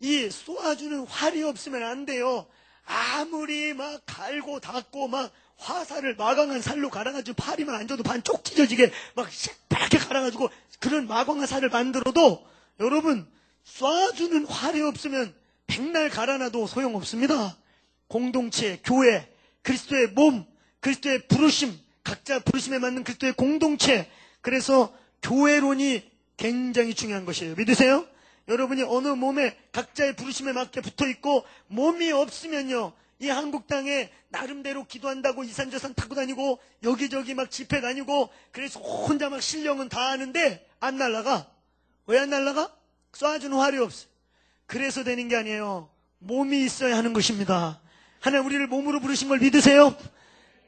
이 쏘아주는 활이 없으면 안 돼요. 아무리 막 갈고 닦고 막 화살을 마광한 살로 갈아가지고 팔이만 안 줘도 반 쪽 찢어지게 막 새빨게 갈아가지고 그런 마광한 살을 만들어도 여러분 쏴주는 활이 없으면 백날 갈아놔도 소용없습니다. 공동체, 교회, 그리스도의 몸, 그리스도의 부르심, 각자 부르심에 맞는 그리스도의 공동체. 그래서 교회론이 굉장히 중요한 것이에요. 믿으세요? 여러분이 어느 몸에 각자의 부르심에 맞게 붙어있고 몸이 없으면요 이 한국 땅에 나름대로 기도한다고 이산저산 타고 다니고 여기저기 막 집회 다니고 그래서 혼자 막 신령은 다 하는데 안 날아가. 왜 안 날아가? 쏴주는 활이 없어. 그래서 되는 게 아니에요. 몸이 있어야 하는 것입니다. 하나님 우리를 몸으로 부르신 걸 믿으세요?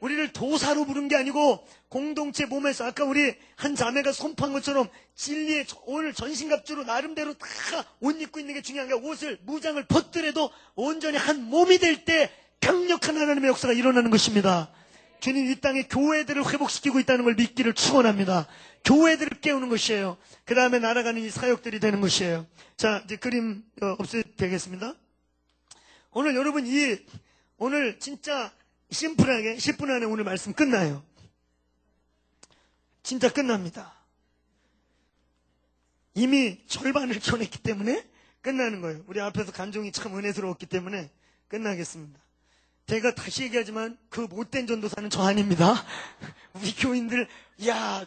우리를 도사로 부른 게 아니고 공동체 몸에서 아까 우리 한 자매가 선포한 것처럼 진리의 오늘 전신갑주로 나름대로 다 옷 입고 있는 게 중요한 게 옷을 무장을 벗더라도 온전히 한 몸이 될 때 강력한 하나님의 역사가 일어나는 것입니다. 주님 이 땅에 교회들을 회복시키고 있다는 걸 믿기를 축원합니다. 교회들을 깨우는 것이에요. 그 다음에 날아가는 이 사역들이 되는 것이에요. 자 이제 그림 없애도 되겠습니다. 오늘 여러분 오늘 진짜 심플하게 10분 안에 오늘 말씀 끝나요. 진짜 끝납니다. 이미 절반을 켜냈기 때문에 끝나는 거예요. 우리 앞에서 간종이 참 은혜스러웠기 때문에 끝나겠습니다. 제가 다시 얘기하지만 그 못된 전도사는 저 아닙니다. 우리 교인들, 야,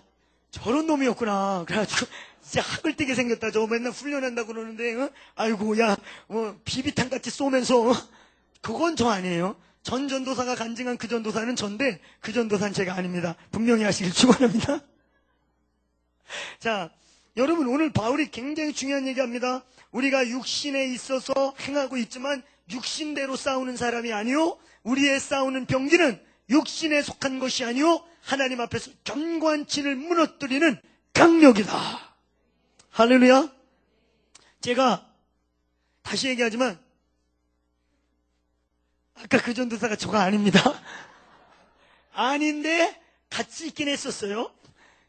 저런 놈이었구나. 그래가지고 진짜 학을 떼게 생겼다. 저 맨날 훈련한다고 그러는데, 아이고, 야, 비비탄 같이 쏘면서, 그건 저 아니에요. 전 전도사가 간증한 그 전도사는 전데, 그 전도사는 제가 아닙니다. 분명히 하시길 축원합니다. 자, 여러분, 오늘 바울이 굉장히 중요한 얘기합니다. 우리가 육신에 있어서 행하고 있지만 육신대로 싸우는 사람이 아니요, 우리의 싸우는 병기는 육신에 속한 것이 아니요, 하나님 앞에서 견고한 진을 무너뜨리는 강력이다. 할렐루야. 제가 다시 얘기하지만 아까 그 전도사가 저가 아닙니다. 아닌데 같이 있긴 했었어요.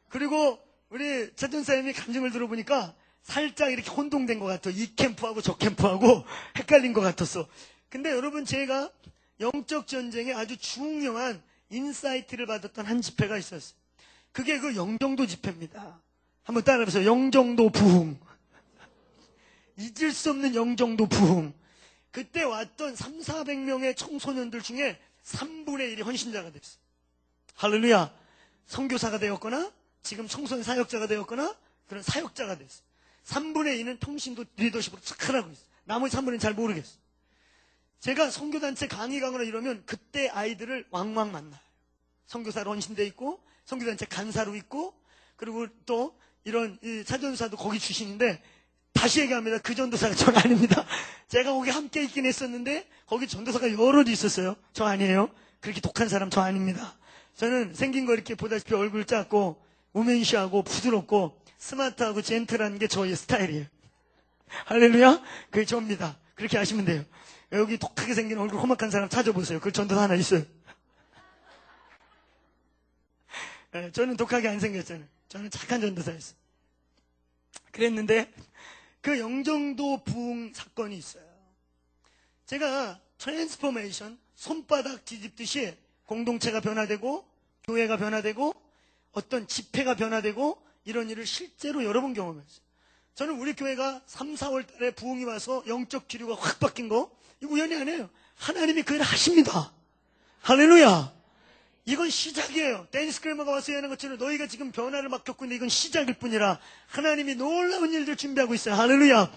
그리고 우리 차전사님이 간증을 들어보니까 살짝 이렇게 혼동된 것 같아. 이 캠프하고 저 캠프하고 헷갈린 것 같았어. 근데 여러분, 제가 영적 전쟁에 아주 중요한 인사이트를 받았던 한 집회가 있었어요. 그게 그 영정도 집회입니다. 한번 따라해보세요. 영정도 부흥. 잊을 수 없는 영정도 부흥. 그때 왔던 300~400명의 청소년들 중에 3분의 1이 헌신자가 됐어요. 할렐루야. 선교사가 되었거나 지금 청소년 사역자가 되었거나 그런 사역자가 됐어요. 3분의 2는 통신도 리더십으로 착하라고 있어요. 나머지 3분의 1은 잘 모르겠어요. 제가 선교단체 강의 가거나 이러면 그때 아이들을 왕왕 만나요. 선교사로 헌신돼 있고 선교단체 간사로 있고, 그리고 또 이런 차전사도 거기 출신인데, 다시 얘기합니다. 그 전도사가 전 아닙니다. 제가 거기 함께 있긴 했었는데 거기 전도사가 여럿이 있었어요. 저 아니에요. 그렇게 독한 사람 저 아닙니다. 저는 생긴 거 이렇게 보다시피 얼굴 작고 우멘시하고 부드럽고 스마트하고 젠틀한 게 저의 스타일이에요. 할렐루야. 그게 저입니다. 그렇게 아시면 돼요. 여기 독하게 생긴 얼굴 험악한 사람 찾아보세요. 그 전도사 하나 있어요. 네, 저는 독하게 안 생겼잖아요. 저는 착한 전도사였어요. 그랬는데 그 영정도 부흥 사건이 있어요. 제가 트랜스포메이션, 손바닥 뒤집듯이 공동체가 변화되고 교회가 변화되고 어떤 집회가 변화되고 이런 일을 실제로 여러 번 경험했어요. 저는 우리 교회가 3, 4월 달에 부흥이 와서 영적 기류가 확 바뀐 거 이거 우연이 아니에요. 하나님이 그 일을 하십니다. 할렐루야. 이건 시작이에요. 데니스 크레머가 와서 얘기하는 것처럼 너희가 지금 변화를 막 겪고 있는데 이건 시작일 뿐이라 하나님이 놀라운 일들 준비하고 있어요. 할렐루야.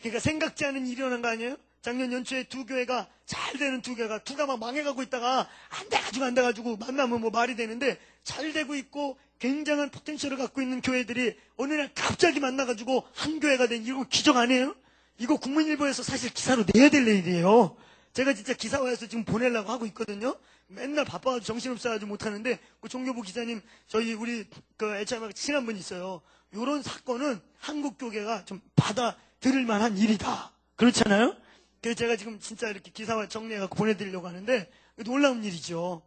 그러니까 생각지 않은 일이 일어난 거 아니에요? 작년 연초에 두 교회가 잘 되는 두 교회가 두가 막 망해가고 있다가 안 돼가지고 만나면 뭐 말이 되는데 잘 되고 있고 굉장한 포텐셜을 갖고 있는 교회들이 어느 날 갑자기 만나가지고 한 교회가 된 이거 기적 아니에요? 이거 국민일보에서 사실 기사로 내야 될 일이에요. 제가 진짜 기사화해서 지금 보내려고 하고 있거든요. 맨날 바빠가지고 정신없어가지고 못하는데 그 종교부 기자님 저희 우리 그 HM하고 친한 분이 있어요. 이런 사건은 한국 교계가 좀 받아들일 만한 일이다. 그렇잖아요? 그래서 제가 지금 진짜 이렇게 기사화 정리해갖고 보내드리려고 하는데 놀라운 일이죠.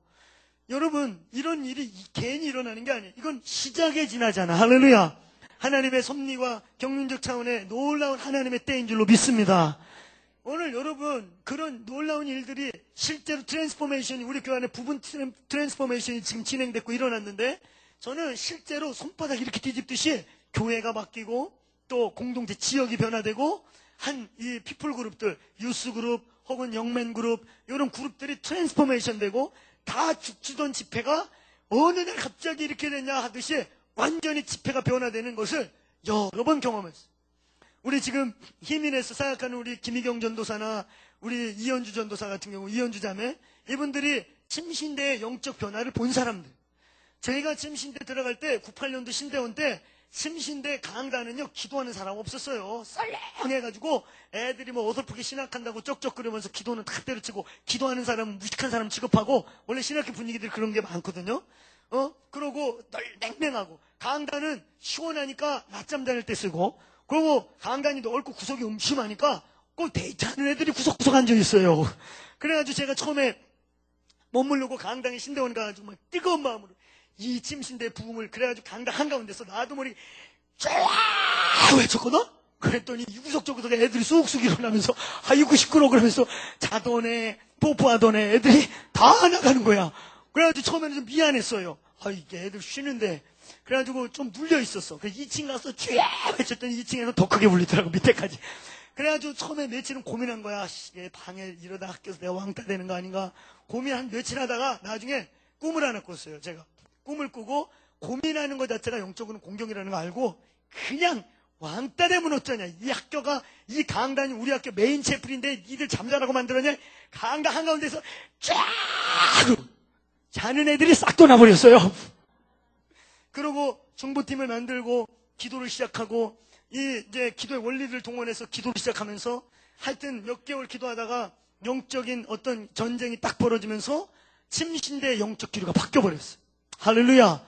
여러분, 이런 일이 괜히 일어나는 게 아니에요. 이건 시작에 지나잖아. 할렐루야. 하나님의 섭리와 경륜적 차원의 놀라운 하나님의 때인 줄로 믿습니다. 오늘 여러분, 그런 놀라운 일들이 실제로 트랜스포메이션이 우리 교회 안에 부분 트랜스포메이션이 지금 진행됐고 일어났는데, 저는 실제로 손바닥 이렇게 뒤집듯이 교회가 바뀌고 또 공동체 지역이 변화되고 한 이 피플 그룹들, 유스 그룹 혹은 영맨 그룹 이런 그룹들이 트랜스포메이션 되고 다 죽지던 집회가 어느 날 갑자기 이렇게 되냐 하듯이 완전히 집회가 변화되는 것을 여러 번 경험했어요. 우리 지금 희민에서 사역하는 우리 김희경 전도사나 우리 이현주 전도사 같은 경우, 이현주 자매, 이분들이 침신대의 영적 변화를 본 사람들. 저희가 침신대 들어갈 때 98년도 신대원 때 침신대 강단은요 기도하는 사람 없었어요. 썰렁해가지고 애들이 뭐 어설프게 신학한다고 쩍쩍거리면서 기도는 다 때려치고 기도하는 사람은 무식한 사람 취급하고 원래 신학교 분위기들 그런 게 많거든요. 그러고 냉랭하고 강단은 시원하니까 낮잠 자는 때 쓰고, 그리고 강단이 넓고 구석이 음침하니까 꼭 데이트하는 애들이 구석구석 앉아있어요. 그래가지고 제가 처음에 머무르고 강당에 신대원 가가지고 막 뜨거운 마음으로 이 침신대 부흥을 그래가지고 강당 한가운데서 나도 모르게 쫙 외쳤거든? 그랬더니 이 구석 저 구석에 애들이 쑥쑥 일어나면서 아이고 시끄러워 그러면서 자더네 뽀뽀하더네 애들이 다 나가는 거야. 그래가지고 처음에는 좀 미안했어요. 이게 애들 쉬는데. 그래가지고 좀 눌려 있었어. 그래서 2층 가서 쫙 외쳤더니 2층에는 더 크게 울리더라고, 밑에까지. 그래가지고 처음에 며칠은 고민한 거야. 얘 방에 이러다 학교에서 내가 왕따 되는 거 아닌가. 고민 한 며칠 하다가 나중에 꿈을 하나 꿨어요. 제가 꿈을 꾸고 고민하는 것 자체가 영적으로는 공경이라는 거 알고 그냥 왕따 되면 어쩌냐. 이 학교가 이 강단이 우리 학교 메인 채플인데 니들 잠자라고 만들었냐. 강단 한가운데서 쫙 자는 애들이 싹 떠나버렸어요. 그러고 정보팀을 만들고 기도를 시작하고 이제 기도의 원리를 동원해서 기도를 시작하면서 하여튼 몇 개월 기도하다가 영적인 어떤 전쟁이 딱 벌어지면서 침신대의 영적 기류가 바뀌어버렸어요. 할렐루야.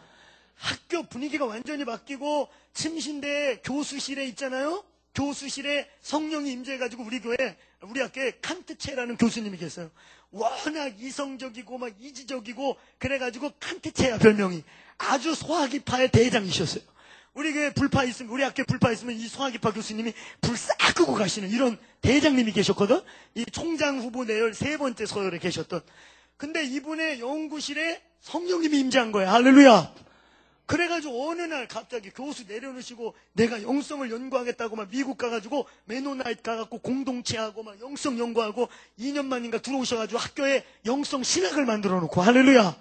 학교 분위기가 완전히 바뀌고 침신대 교수실에 있잖아요. 교수실에 성령이 임재해가지고 우리 교회 우리 학교에 칸트체라는 교수님이 계세요. 워낙 이성적이고 막 이지적이고 그래가지고 칸트체야 별명이. 아주 소화기파의 대장이셨어요. 우리 교회 불파 있으면 우리 학교에 불파 있으면 이 소화기파 교수님이 불 싹 끄고 가시는 이런 대장님이 계셨거든. 이 총장 후보 내열 3번째 서열에 계셨던. 근데 이분의 연구실에 성령님이 임재한 거야. 할렐루야. 그래가지고 어느 날 갑자기 교수 내려놓으시고 내가 영성을 연구하겠다고 막 미국 가가지고 메노나이트 가갖고 공동체하고 막 영성 연구하고 2년 만인가 들어오셔가지고 학교에 영성 신학을 만들어 놓고 할렐루야.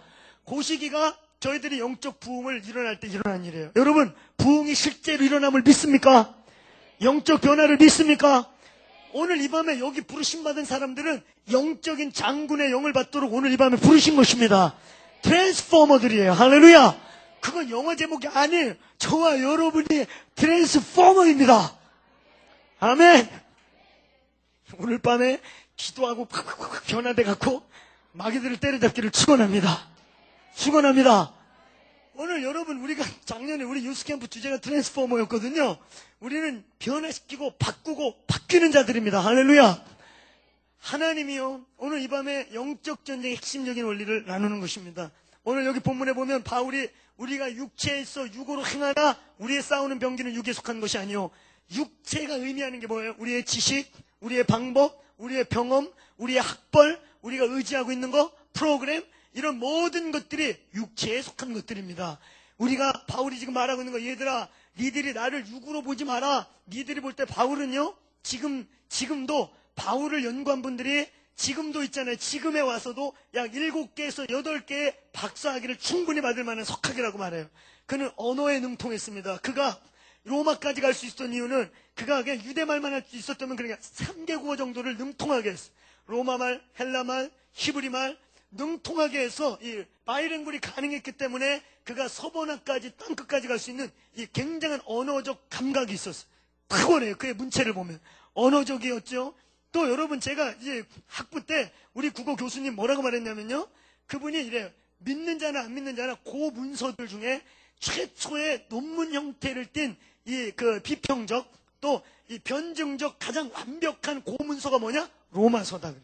그 시기가 저희들이 영적 부흥을 일어날 때 일어난 일이에요. 여러분 부흥이 실제로 일어남을 믿습니까? 영적 변화를 믿습니까? 오늘 이 밤에 여기 부르심 받은 사람들은 영적인 장군의 영을 받도록 오늘 이 밤에 부르신 것입니다. 트랜스포머들이에요. 할렐루야. 그건 영어 제목이 아니에요. 저와 여러분이 트랜스포머입니다. 아멘. 오늘 밤에 기도하고 팍팍팍 변화돼 갖고 마귀들을 때려잡기를 축원합니다. 축원합니다. 오늘 여러분 우리가 작년에 우리 유스캠프 주제가 트랜스포머였거든요. 우리는 변화시키고 바꾸고 바뀌는 자들입니다. 할렐루야. 하나님이요 오늘 이 밤에 영적 전쟁의 핵심적인 원리를 나누는 것입니다. 오늘 여기 본문에 보면 바울이 우리가 육체에 있어 육으로 행하나 우리의 싸우는 병기는 육에 속한 것이 아니요. 육체가 의미하는 게 뭐예요? 우리의 지식, 우리의 방법, 우리의 경험, 우리의 학벌, 우리가 의지하고 있는 거, 프로그램 이런 모든 것들이 육체에 속한 것들입니다. 우리가 바울이 지금 말하고 있는 거 얘들아 니들이 나를 육으로 보지 마라. 니들이 볼 때 바울은요 지금도 바울을 연구한 분들이 지금도 있잖아요. 지금에 와서도 약 7개에서 8개의 박사학위를 충분히 받을 만한 석학이라고 말해요. 그는 언어에 능통했습니다. 그가 로마까지 갈 수 있었던 이유는 그가 그냥 유대말만 할 수 있었다면 그러니까 3개국어 정도를 능통하게 했어요. 로마말, 헬라말, 히브리말 능통하게 해서 이 바이링굴이 가능했기 때문에 그가 서번화까지 땅끝까지 갈 수 있는 이 굉장한 언어적 감각이 있었어요. 탁월해요. 그의 문체를 보면 언어적이었죠. 또 여러분 제가 이제 학부 때 우리 국어 교수님 뭐라고 말했냐면요. 그분이 이래요. 믿는 자나 안 믿는 자나 그 문서들 중에 최초의 논문 형태를 띈 이 그 비평적 또 이 변증적 가장 완벽한 그 문서가 뭐냐? 로마서다.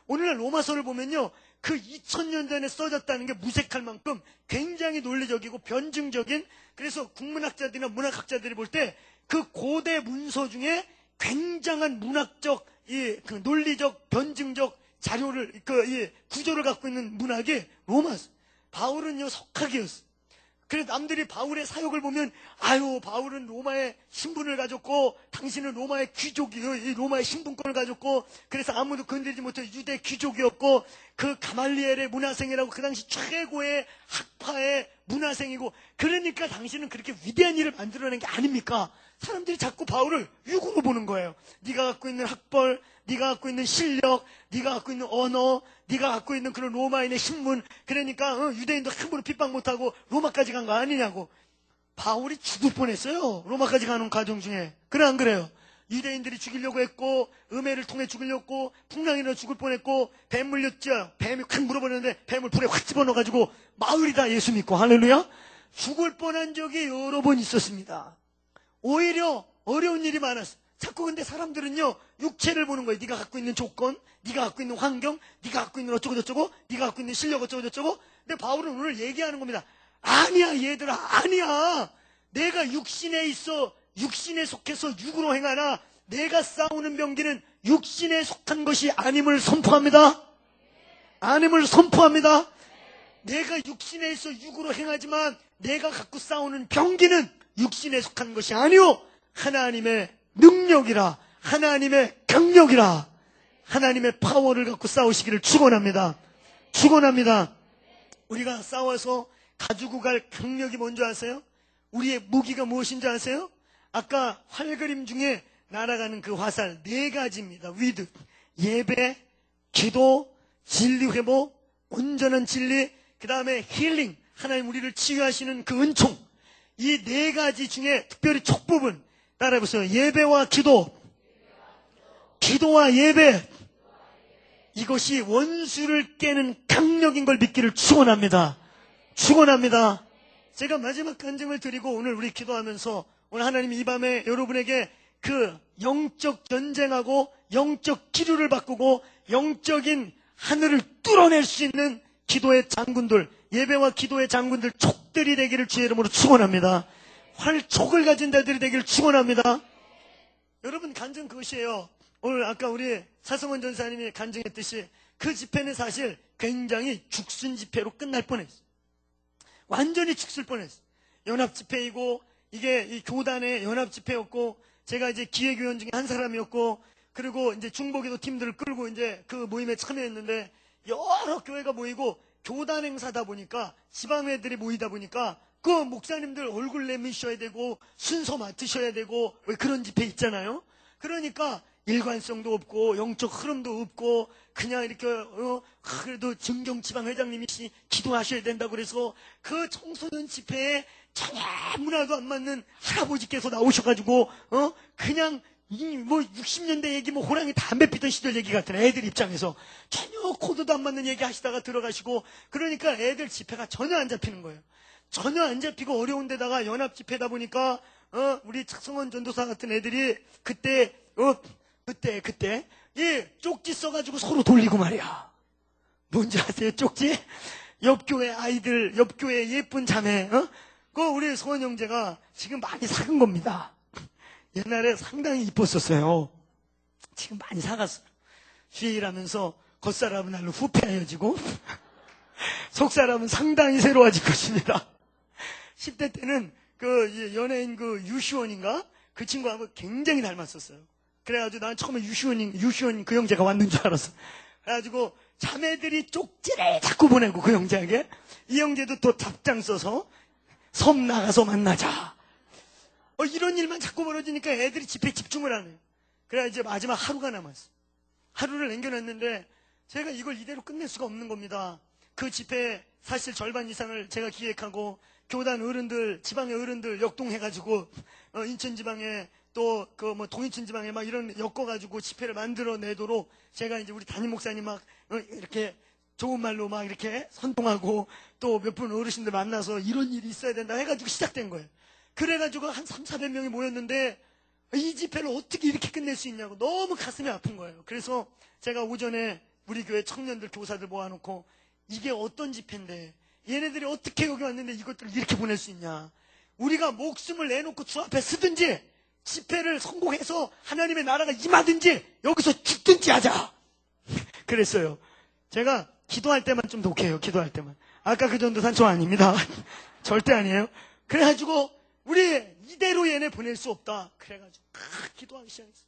오늘날 로마서를 보면요. 그 2000년 전에 써졌다는 게 무색할 만큼 굉장히 논리적이고 변증적인 그래서 국문학자들이나 문학학자들이 볼 때 그 고대 문서 중에 굉장한 문학적 그 논리적 변증적 자료를 이 구조를 갖고 있는 문학이 로마서. 바울은요 석학이었어. 그래서 남들이 바울의 사역을 보면 아유 바울은 로마의 신분을 가졌고 당신은 로마의 귀족이요 이 로마의 신분권을 가졌고 그래서 아무도 건드리지 못한 유대 귀족이었고 그 가말리엘의 문화생이라고 그 당시 최고의 학파의 문화생이고 그러니까 당신은 그렇게 위대한 일을 만들어낸 게 아닙니까? 사람들이 자꾸 바울을 육으로 보는 거예요. 네가 갖고 있는 학벌, 네가 갖고 있는 실력, 네가 갖고 있는 언어, 네가 갖고 있는 그런 로마인의 신분 그러니까 유대인도 함부로 핍박 못하고 로마까지 간 거 아니냐고. 바울이 죽을 뻔했어요. 로마까지 가는 과정 중에. 그래 안 그래요? 유대인들이 죽이려고 했고 음해를 통해 죽이려고 풍랑이라 죽을 뻔했고 뱀 물렸죠. 뱀이 확 물어버렸는데 뱀을 불에 확 집어넣어가지고 마을이 다 예수 믿고 할렐루야. 죽을 뻔한 적이 여러 번 있었습니다. 오히려 어려운 일이 많았어. 자꾸 근데 사람들은요 육체를 보는 거예요. 네가 갖고 있는 조건, 네가 갖고 있는 환경, 네가 갖고 있는 어쩌고 저쩌고, 네가 갖고 있는 실력 어쩌고 저쩌고. 근데 바울은 오늘 얘기하는 겁니다. 아니야 얘들아 아니야. 내가 육신에 있어 육신에 속해서 육으로 행하나 내가 싸우는 병기는 육신에 속한 것이 아님을 선포합니다. 아님을 선포합니다. 내가 육신에 있어 육으로 행하지만 내가 갖고 싸우는 병기는 육신에 속한 것이 아니오 하나님의 능력이라 하나님의 강력이라 하나님의 파워를 갖고 싸우시기를 축원합니다. 축원합니다. 우리가 싸워서 가지고 갈 강력이 뭔지 아세요? 우리의 무기가 무엇인 줄 아세요? 아까 활그림 중에 날아가는 그 화살 4가지입니다. 위드, 예배, 기도, 진리 회복, 온전한 진리, 그 다음에 힐링, 하나님 우리를 치유하시는 그 은총. 이 4가지 중에 특별히 촉부분 따라해보세요. 예배와 기도, 기도와 예배, 이것이 원수를 깨는 강력인 걸 믿기를 축원합니다. 축원합니다. 제가 마지막 간증을 드리고 오늘 우리 기도하면서 오늘 하나님이 이 밤에 여러분에게 그 영적 전쟁하고 영적 기류를 바꾸고 영적인 하늘을 뚫어낼 수 있는 기도의 장군들, 예배와 기도의 장군들, 촉들이 되기를 주의 이름으로 축원합니다. 활촉을 가진 자들이 되기를 축원합니다. 여러분 간증 그것이에요. 오늘 아까 우리 사성원 전사님이 간증했듯이 그 집회는 사실 굉장히 죽순 집회로 끝날 뻔했어요. 완전히 죽을 뻔했어요. 연합 집회이고 이게 이 교단의 연합 집회였고 제가 이제 기획위원 중에 한 사람이었고 그리고 이제 중보기도 팀들을 끌고 이제 그 모임에 참여했는데 여러 교회가 모이고 교단 행사다 보니까 지방회들이 모이다 보니까 그 목사님들 얼굴 내미셔야 되고 순서 맡으셔야 되고 왜 그런 집회 있잖아요. 그러니까 일관성도 없고 영적 흐름도 없고 그냥 이렇게 그래도 정경 지방회장님이 기도하셔야 된다고 그래서 그 청소년 집회에 전혀 문화도 안 맞는 할아버지께서 나오셔가지고 그냥 뭐 60년대 얘기 뭐 호랑이 담배 피던 시절 얘기 같은 애들 입장에서 전혀 코드도 안 맞는 얘기 하시다가 들어가시고 그러니까 애들 집회가 전혀 안 잡히는 거예요. 전혀 안 잡히고 어려운 데다가 연합 집회다 보니까 우리 착성원 전도사 같은 애들이 그때 쪽지 써가지고 서로 돌리고 말이야. 뭔지 아세요? 쪽지? 옆교회 아이들, 옆교회 예쁜 자매, 그 우리 성원 형제가 지금 많이 작은 겁니다. 옛날에 상당히 이뻤었어요. 지금 많이 사갔어요. 주일하면서 겉사람은 날로 후패해지고 속사람은 상당히 새로워질 것입니다. 10대 때는 그 연예인 그 유시원인가? 그 친구하고 굉장히 닮았었어요. 그래가지고 난 처음에 유시원 그 형제가 왔는 줄 알았어. 그래가지고 자매들이 쪽지를 자꾸 보내고 그 형제에게 이 형제도 또 답장 써서 섬 나가서 만나자. 이런 일만 자꾸 벌어지니까 애들이 집회에 집중을 안 해요. 그래 이제 마지막 하루가 남았어. 하루를 남겨놨는데 제가 이걸 이대로 끝낼 수가 없는 겁니다. 그 집회 사실 절반 이상을 제가 기획하고 교단 어른들, 지방의 어른들 역동해가지고 인천 지방에 또 그 뭐 동인천 지방에 막 이런 엮어가지고 집회를 만들어내도록 제가 이제 우리 담임 목사님 막 이렇게 좋은 말로 막 이렇게 선동하고 또 몇 분 어르신들 만나서 이런 일이 있어야 된다 해가지고 시작된 거예요. 그래가지고 한 300~400명이 모였는데 이 집회를 어떻게 이렇게 끝낼 수 있냐고 너무 가슴이 아픈 거예요. 그래서 제가 오전에 우리 교회 청년들 교사들 모아놓고 이게 어떤 집회인데 얘네들이 어떻게 여기 왔는데 이것들을 이렇게 보낼 수 있냐. 우리가 목숨을 내놓고 주 앞에 서든지 집회를 성공해서 하나님의 나라가 임하든지 여기서 죽든지 하자. 그랬어요. 제가 기도할 때만 좀 독해요. 기도할 때만. 아까 그 전도사는 저 아닙니다. 절대 아니에요. 그래가지고 우리 이대로 얘네 보낼 수 없다. 그래가지고 기도하기 시작했어요.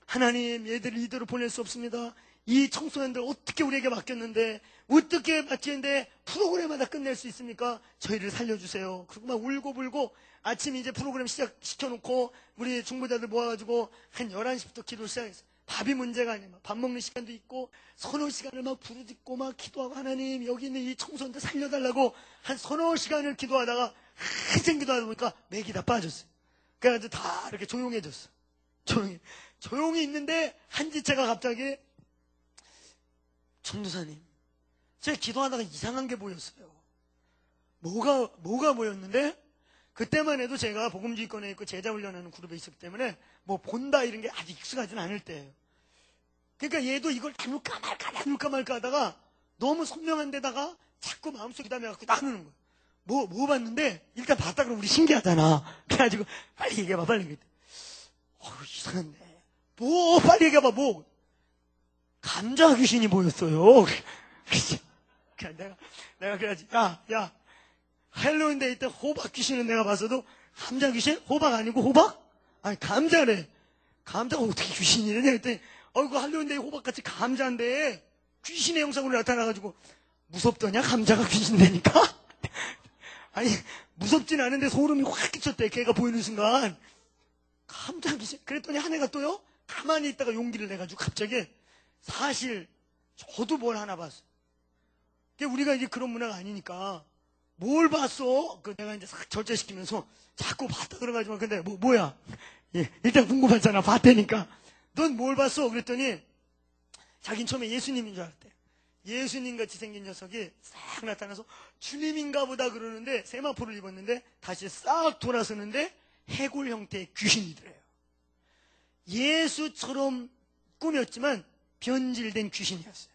하나님 얘들을 이대로 보낼 수 없습니다. 이 청소년들 어떻게 우리에게 맡겼는데 어떻게 맡겼는데 프로그램마다 끝낼 수 있습니까? 저희를 살려주세요. 그리고 막 울고불고 아침 이제 프로그램 시작시켜놓고 우리 중보자들 모아가지고 한 11시부터 기도를 시작했어요. 밥이 문제가 아니야. 밥 먹는 시간도 있고 서너 시간을 막 부르짖고 막 기도하고 하나님 여기 있는 이 청소년들 살려달라고 한 서너 시간을 기도하다가 한참 기도하다 보니까 맥이 다 빠졌어요. 그래가지고 다 이렇게 조용해졌어. 조용히 있는데 한지체가 갑자기 전도사님 제가 기도하다가 이상한 게 보였어요. 뭐가 보였는데 그때만 해도 제가 복음주의권에 있고 제자훈련하는 그룹에 있었기 때문에 뭐 본다 이런 게 아직 익숙하지는 않을 때예요. 그러니까 얘도 이걸 나눌까 말까 하다가 너무 선명한 데다가 자꾸 마음속에 담아갖고 나누는 거예요. 뭐 봤는데 일단 봤다 그러면 우리 신기하잖아. 그래가지고 빨리 얘기해봐 빨리 얘기해. 이상한데 빨리 얘기해봐 감자 귀신이 보였어요. 내가 그래야지 야 헬로윈 데이 때 호박 귀신은 내가 봤어도 감자 귀신? 호박 아니고 호박? 아니 감자래. 감자가 어떻게 귀신이래? 했더니 어이구 할로윈데이 호박같이 감자인데 귀신의 형상으로 나타나가지고 무섭더냐? 감자가 귀신되니까? 아니 무섭진 않은데 소름이 확 끼쳤대. 걔가 보이는 순간 감자 귀신. 그랬더니 한 애가 또요 가만히 있다가 용기를 내가지고 갑자기 사실 저도 뭘 하나 봤어. 우리가 이제 그런 문화가 아니니까 뭘 봤어? 내가 이제 싹 절제시키면서 자꾸 봤다 그래가지고 근데 뭐야? 예, 일단 궁금하잖아. 봤다니까. 넌 뭘 봤어? 그랬더니 자긴 처음에 예수님인 줄 알았대. 예수님같이 생긴 녀석이 싹 나타나서 주님인가 보다 그러는데 세마포를 입었는데 다시 싹 돌아서는데 해골 형태의 귀신이더래요. 예수처럼 꾸몄지만 변질된 귀신이었어요.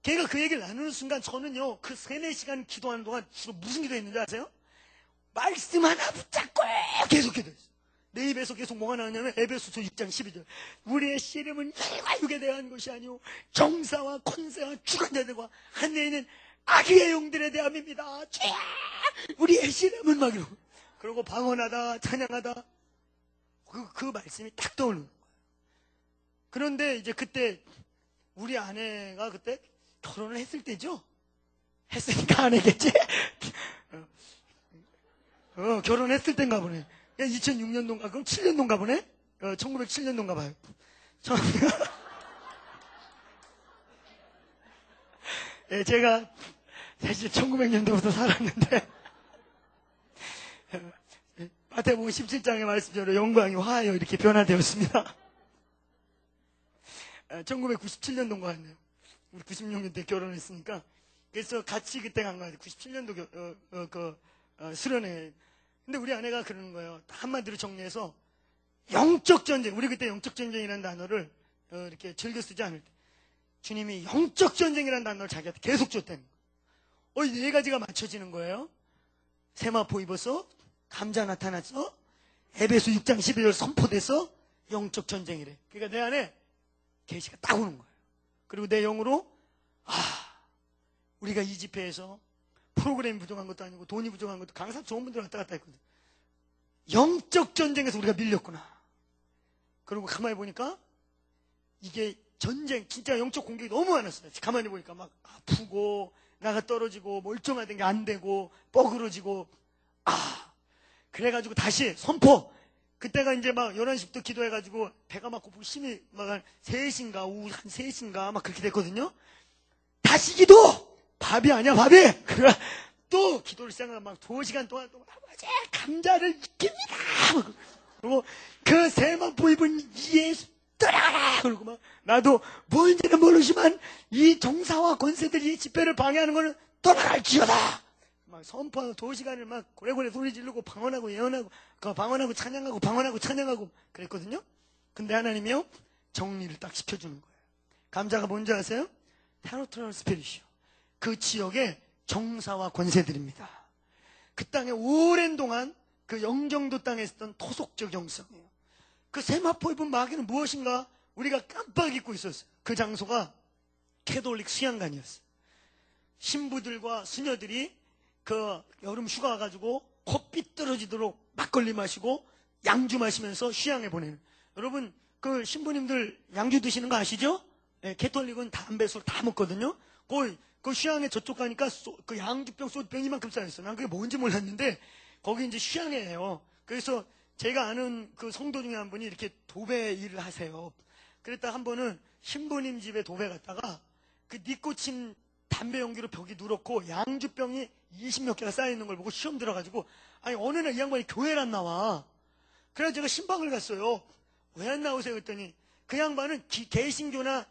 걔가 그 얘기를 나누는 순간 저는요 그 3-4시간 기도하는 동안 주로 무슨 기도했는지 아세요? 말씀 하나 붙잡고 계속 기도했어요. 내 입에서 계속 뭐가 나오냐면 에베소서 6장 12절 우리의 씨름은 혈과 육에 대한 것이 아니오 정사와 권세와 주관자들과 하늘에 있는 악의 영들에 대함입니다. 죄야 우리의 씨름은 막 이러고 그러고 방언하다 찬양하다 그 말씀이 딱 떠오르는 거예요. 그런데 이제 그때 우리 아내가 그때 결혼을 했을 때죠. 했으니까 아내겠지. 결혼했을 땐가 보네. 2006년도인가 그럼 7년도인가 보네. 1907년도인가 봐요. 예, 제가 사실 1900년도부터 살았는데 마태복음 17장의 말씀대로 영광이 화하여 이렇게 변화되었습니다. 1997년도인 것 같네요. 우리 96년도에 결혼했으니까. 그래서 같이 그때 간 거예요. 97년도 수련회. 근데 우리 아내가 그러는 거예요. 한마디로 정리해서 영적 전쟁. 우리 그때 영적 전쟁이라는 단어를 이렇게 즐겨 쓰지 않을 때 주님이 영적 전쟁이라는 단어를 자기한테 계속 줬다는 거예요. 이 4가지가 맞춰지는 거예요. 세마포 입어서 감자 나타났어. 에베소 6장 12절 선포돼서 영적 전쟁이래. 그러니까 내 안에 계시가 딱 오는 거예요. 그리고 내 영으로 우리가 이 집회에서 프로그램이 부족한 것도 아니고 돈이 부족한 것도 강사 좋은 분들 왔다 갔다 했거든. 영적 전쟁에서 우리가 밀렸구나. 그리고 가만히 보니까 이게 전쟁 진짜 영적 공격이 너무 많았어요. 가만히 보니까 막 아프고 나가 떨어지고 멀쩡하던 게 안 되고 뻐그러지고 그래가지고 다시 선포. 그때가 이제 막 11시부터 기도해가지고 배가 막 고프고 심히 막 한 3시인가 오후 한 3시인가 막 그렇게 됐거든요. 다시 기도! 밥이 아니야 밥이! 그래 또 기도를 시작하면 막 2시간 동안 또 아버지 감자를 익힙니다! 그리고 그 세마포 입은 예수 떠나가라! 그러고 막 나도 뭔지는 모르지만 이 정사와 권세들이 집회를 방해하는 거는 떠나갈지어다! 막 선포하고 2시간을 막 고래고래 소리 지르고 방언하고 예언하고 방언하고 찬양하고 방언하고 찬양하고 그랬거든요. 근데 하나님이요 정리를 딱 시켜주는 거예요. 감자가 뭔지 아세요? 테로트럴 스피릿이요. 그 지역의 정사와 권세들입니다. 그 땅에 오랜 동안 그 영정도 땅에 있었던 토속적 영성이에요. 그 세마포 입은 마귀는 무엇인가 우리가 깜빡 잊고 있었어요. 그 장소가 캐톨릭 수양관이었어요. 신부들과 수녀들이 그 여름 휴가 와가지고 코 삐뚤어지도록 막걸리 마시고 양주 마시면서 휴양해 보내는. 여러분 그 신부님들 양주 드시는 거 아시죠? 네, 캐톨릭은 담배 술 다 먹거든요. 그 휴양에 저쪽 가니까 그 양주병 소주병 이만큼 쌓였어. 난 그게 뭔지 몰랐는데 거기 이제 휴양해요. 그래서 제가 아는 그 성도 중에 한 분이 이렇게 도배 일을 하세요. 그랬다 한 번은 신부님 집에 도배 갔다가 그 니코틴 담배 연기로 벽이 누렇고 양주병이 20몇 개가 쌓여있는 걸 보고 시험 들어가지고 아니 어느 날 이 양반이 교회를 안 나와. 그래서 제가 신방을 갔어요. 왜 안 나오세요? 그랬더니 그 양반은 개신교나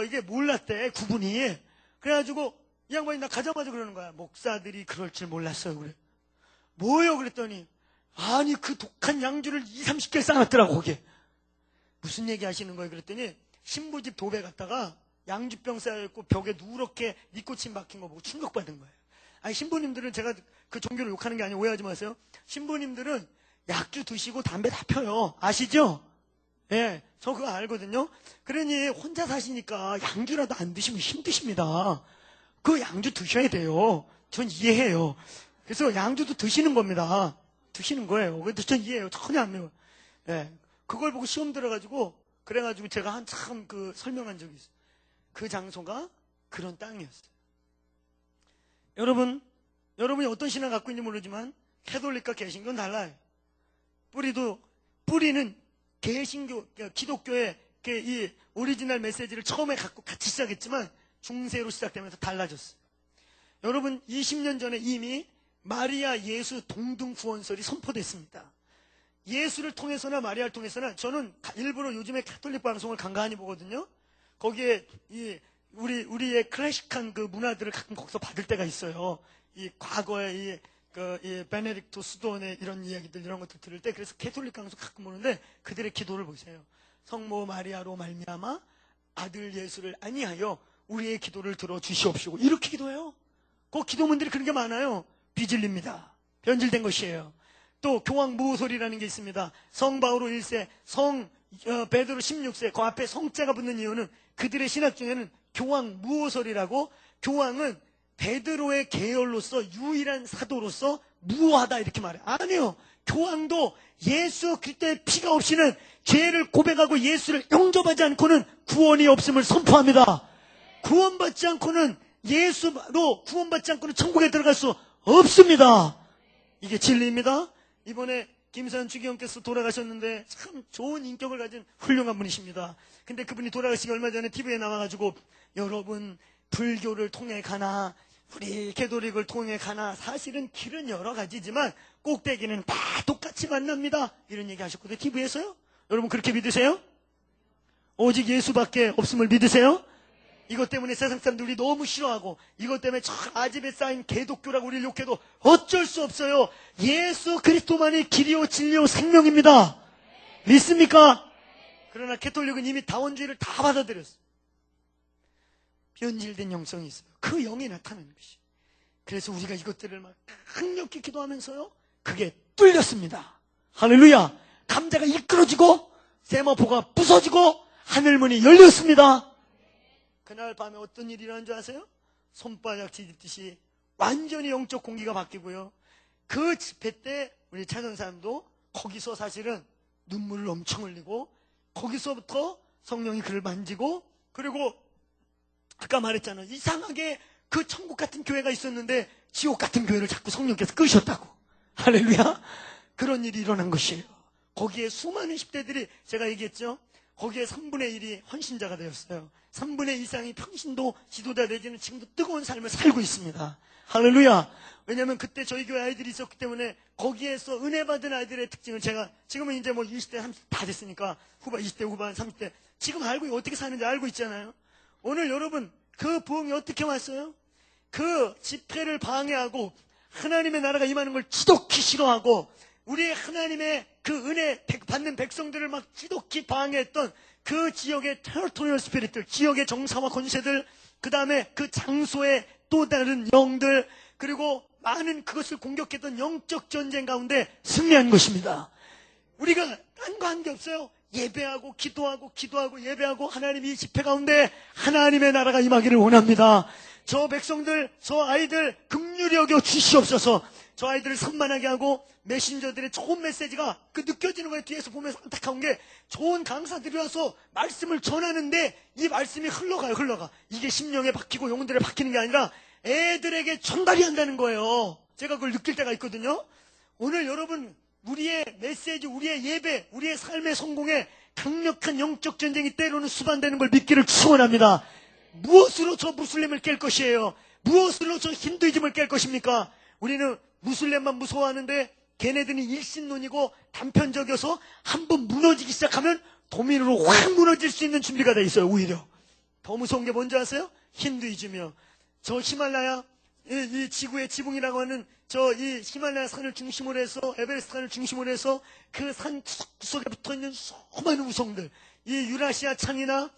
이게 몰랐대 구분이. 그래가지고 이 양반이 나 가자마자 그러는 거야. 목사들이 그럴 줄 몰랐어요. 그래. 뭐요? 그랬더니 아니 그 독한 양주를 20-30개 쌓았더라고 거기에. 무슨 얘기 하시는 거예요? 그랬더니 신부집 도배 갔다가 양주병 쌓여있고 벽에 누렇게 니코틴 박힌 거 보고 충격받은 거예요. 아니 신부님들은 제가 그 종교를 욕하는 게 아니에요. 오해하지 마세요. 신부님들은 약주 드시고 담배 다 펴요. 아시죠? 예, 저 그거 알거든요. 그러니 혼자 사시니까 양주라도 안 드시면 힘드십니다. 그 양주 드셔야 돼요. 전 이해해요. 그래서 양주도 드시는 겁니다. 드시는 거예요. 근데 전 이해해요. 전혀 안 매워요. 예, 그걸 보고 시험 들어가지고 그래가지고 제가 한참 설명한 적이 있어요. 그 장소가 그런 땅이었어요. 여러분이 어떤 신앙 갖고 있는지 모르지만 캐톨릭과 개신교는 달라요. 뿌리는 개신교, 기독교의 이 오리지널 메시지를 처음에 갖고 같이 시작했지만 중세로 시작되면서 달라졌어요. 여러분 20년 전에 이미 마리아 예수 동등 구원설이 선포됐습니다. 예수를 통해서나 마리아를 통해서나 저는 일부러 요즘에 가톨릭 방송을 간간히 보거든요. 거기에 우리의 클래식한 그 문화들을 가끔 거기서 받을 때가 있어요. 이 과거의 이 베네딕토 수도원의 이런 이야기들 이런 것들 들을 때 그래서 가톨릭 방송 가끔 보는데 그들의 기도를 보세요. 성모 마리아로 말미암아 아들 예수를 아니하여 우리의 기도를 들어 주시옵시고 이렇게 기도해요. 그 기도문들이 그런 게 많아요. 비질립니다. 변질된 것이에요. 또 교황무호설이라는 게 있습니다. 성 바오로 1세, 성 베드로 16세 그 앞에 성자가 붙는 이유는 그들의 신학 중에는 교황무호설이라고 교황은 베드로의 계열로서 유일한 사도로서 무호하다 이렇게 말해요. 아니요. 교황도 예수 그리스도의 피가 없이는 죄를 고백하고 예수를 영접하지 않고는 구원이 없음을 선포합니다. 구원받지 않고는 예수로 구원받지 않고는 천국에 들어갈 수 없습니다. 이게 진리입니다. 이번에 김선 주기형께서 돌아가셨는데 참 좋은 인격을 가진 훌륭한 분이십니다. 근데 그분이 돌아가시기 얼마 전에 TV에 나와가지고 여러분 불교를 통해 가나 우리 가톨릭을 통해 가나 사실은 길은 여러 가지지만 꼭대기는 다 똑같이 만납니다. 이런 얘기 하셨거든요. TV에서요. 여러분 그렇게 믿으세요? 오직 예수밖에 없음을 믿으세요? 이것 때문에 세상 사람들이 너무 싫어하고 이것 때문에 저 아집에 쌓인 개독교라고 우리를 욕해도 어쩔 수 없어요. 예수 그리스도만이 길이요 진리요 생명입니다. 믿습니까? 그러나 가톨릭은 이미 다원주의를 다 받아들였어요. 변질된 영성이 있어요. 그 영이 나타나는 것이. 그래서 우리가 이것들을 막 강력히 기도하면서요. 그게 뚫렸습니다. 할렐루야. 감자가 이끌어지고 세마포가 부서지고 하늘문이 열렸습니다. 그날 밤에 어떤 일이 일어난 줄 아세요? 손바닥 뒤집듯이 완전히 영적 공기가 바뀌고요. 그 집회 때 우리 찾은 사람도 거기서 사실은 눈물을 엄청 흘리고 거기서부터 성령이 그를 만지고 그리고 아까 말했잖아요. 이상하게 그 천국 같은 교회가 있었는데 지옥 같은 교회를 자꾸 성령께서 끄셨다고. 할렐루야. 그런 일이 일어난 것이에요. 거기에 수많은 10대들이 제가 얘기했죠. 거기에 3분의 1이 헌신자가 되었어요. 3분의 2 이상이 평신도 지도자 내지는 지금도 뜨거운 삶을 살고 있습니다. 할렐루야. 왜냐하면 그때 저희 교회 아이들이 있었기 때문에 거기에서 은혜 받은 아이들의 특징을 제가 지금은 이제 뭐 20대 30대 다 됐으니까 20대 후반 30대 지금 알고 어떻게 사는지 알고 있잖아요. 오늘 여러분 그 부흥이 어떻게 왔어요? 그 집회를 방해하고 하나님의 나라가 임하는 걸 지독히 싫어하고 우리 하나님의 그 은혜 받는 백성들을 막 지독히 방해했던 그 지역의 테리토리얼 스피릿들, 지역의 정사와 권세들, 그 다음에 그 장소의 또 다른 영들, 그리고 많은 그것을 공격했던 영적 전쟁 가운데 승리한 것입니다. 우리가 딴 거 한 게 없어요. 예배하고 기도하고 예배하고 하나님 이 집회 가운데 하나님의 나라가 임하기를 원합니다. 저 백성들, 저 아이들 긍휼히 여겨 주시옵소서. 저 아이들을 산만하게 하고 메신저들의 좋은 메시지가 그 느껴지는 거예요. 뒤에서 보면서 안타까운 게 좋은 강사들이 와서 말씀을 전하는데 이 말씀이 흘러가. 이게 심령에 박히고 영혼들에 박히는 게 아니라 애들에게 전달이 한다는 거예요. 제가 그걸 느낄 때가 있거든요. 오늘 여러분 우리의 메시지, 우리의 예배, 우리의 삶의 성공에 강력한 영적 전쟁이 때로는 수반되는 걸 믿기를 축원합니다. 무엇으로 저 무슬림을 깰 것이에요? 무엇으로 저 힌두이즘을 깰 것입니까? 우리는 무슬림만 무서워하는데 걔네들이 일신론이고 단편적이어서 한번 무너지기 시작하면 도민으로 확 무너질 수 있는 준비가 돼 있어요. 오히려 더 무서운 게 뭔지 아세요? 힌두이즘이요. 저 히말라야 이 지구의 지붕이라고 하는 저 이 히말라야 산을 중심으로 해서 에베레스트 산을 중심으로 해서 그 산 구석에 붙어있는 수많은 우성들, 이 유라시아 창이나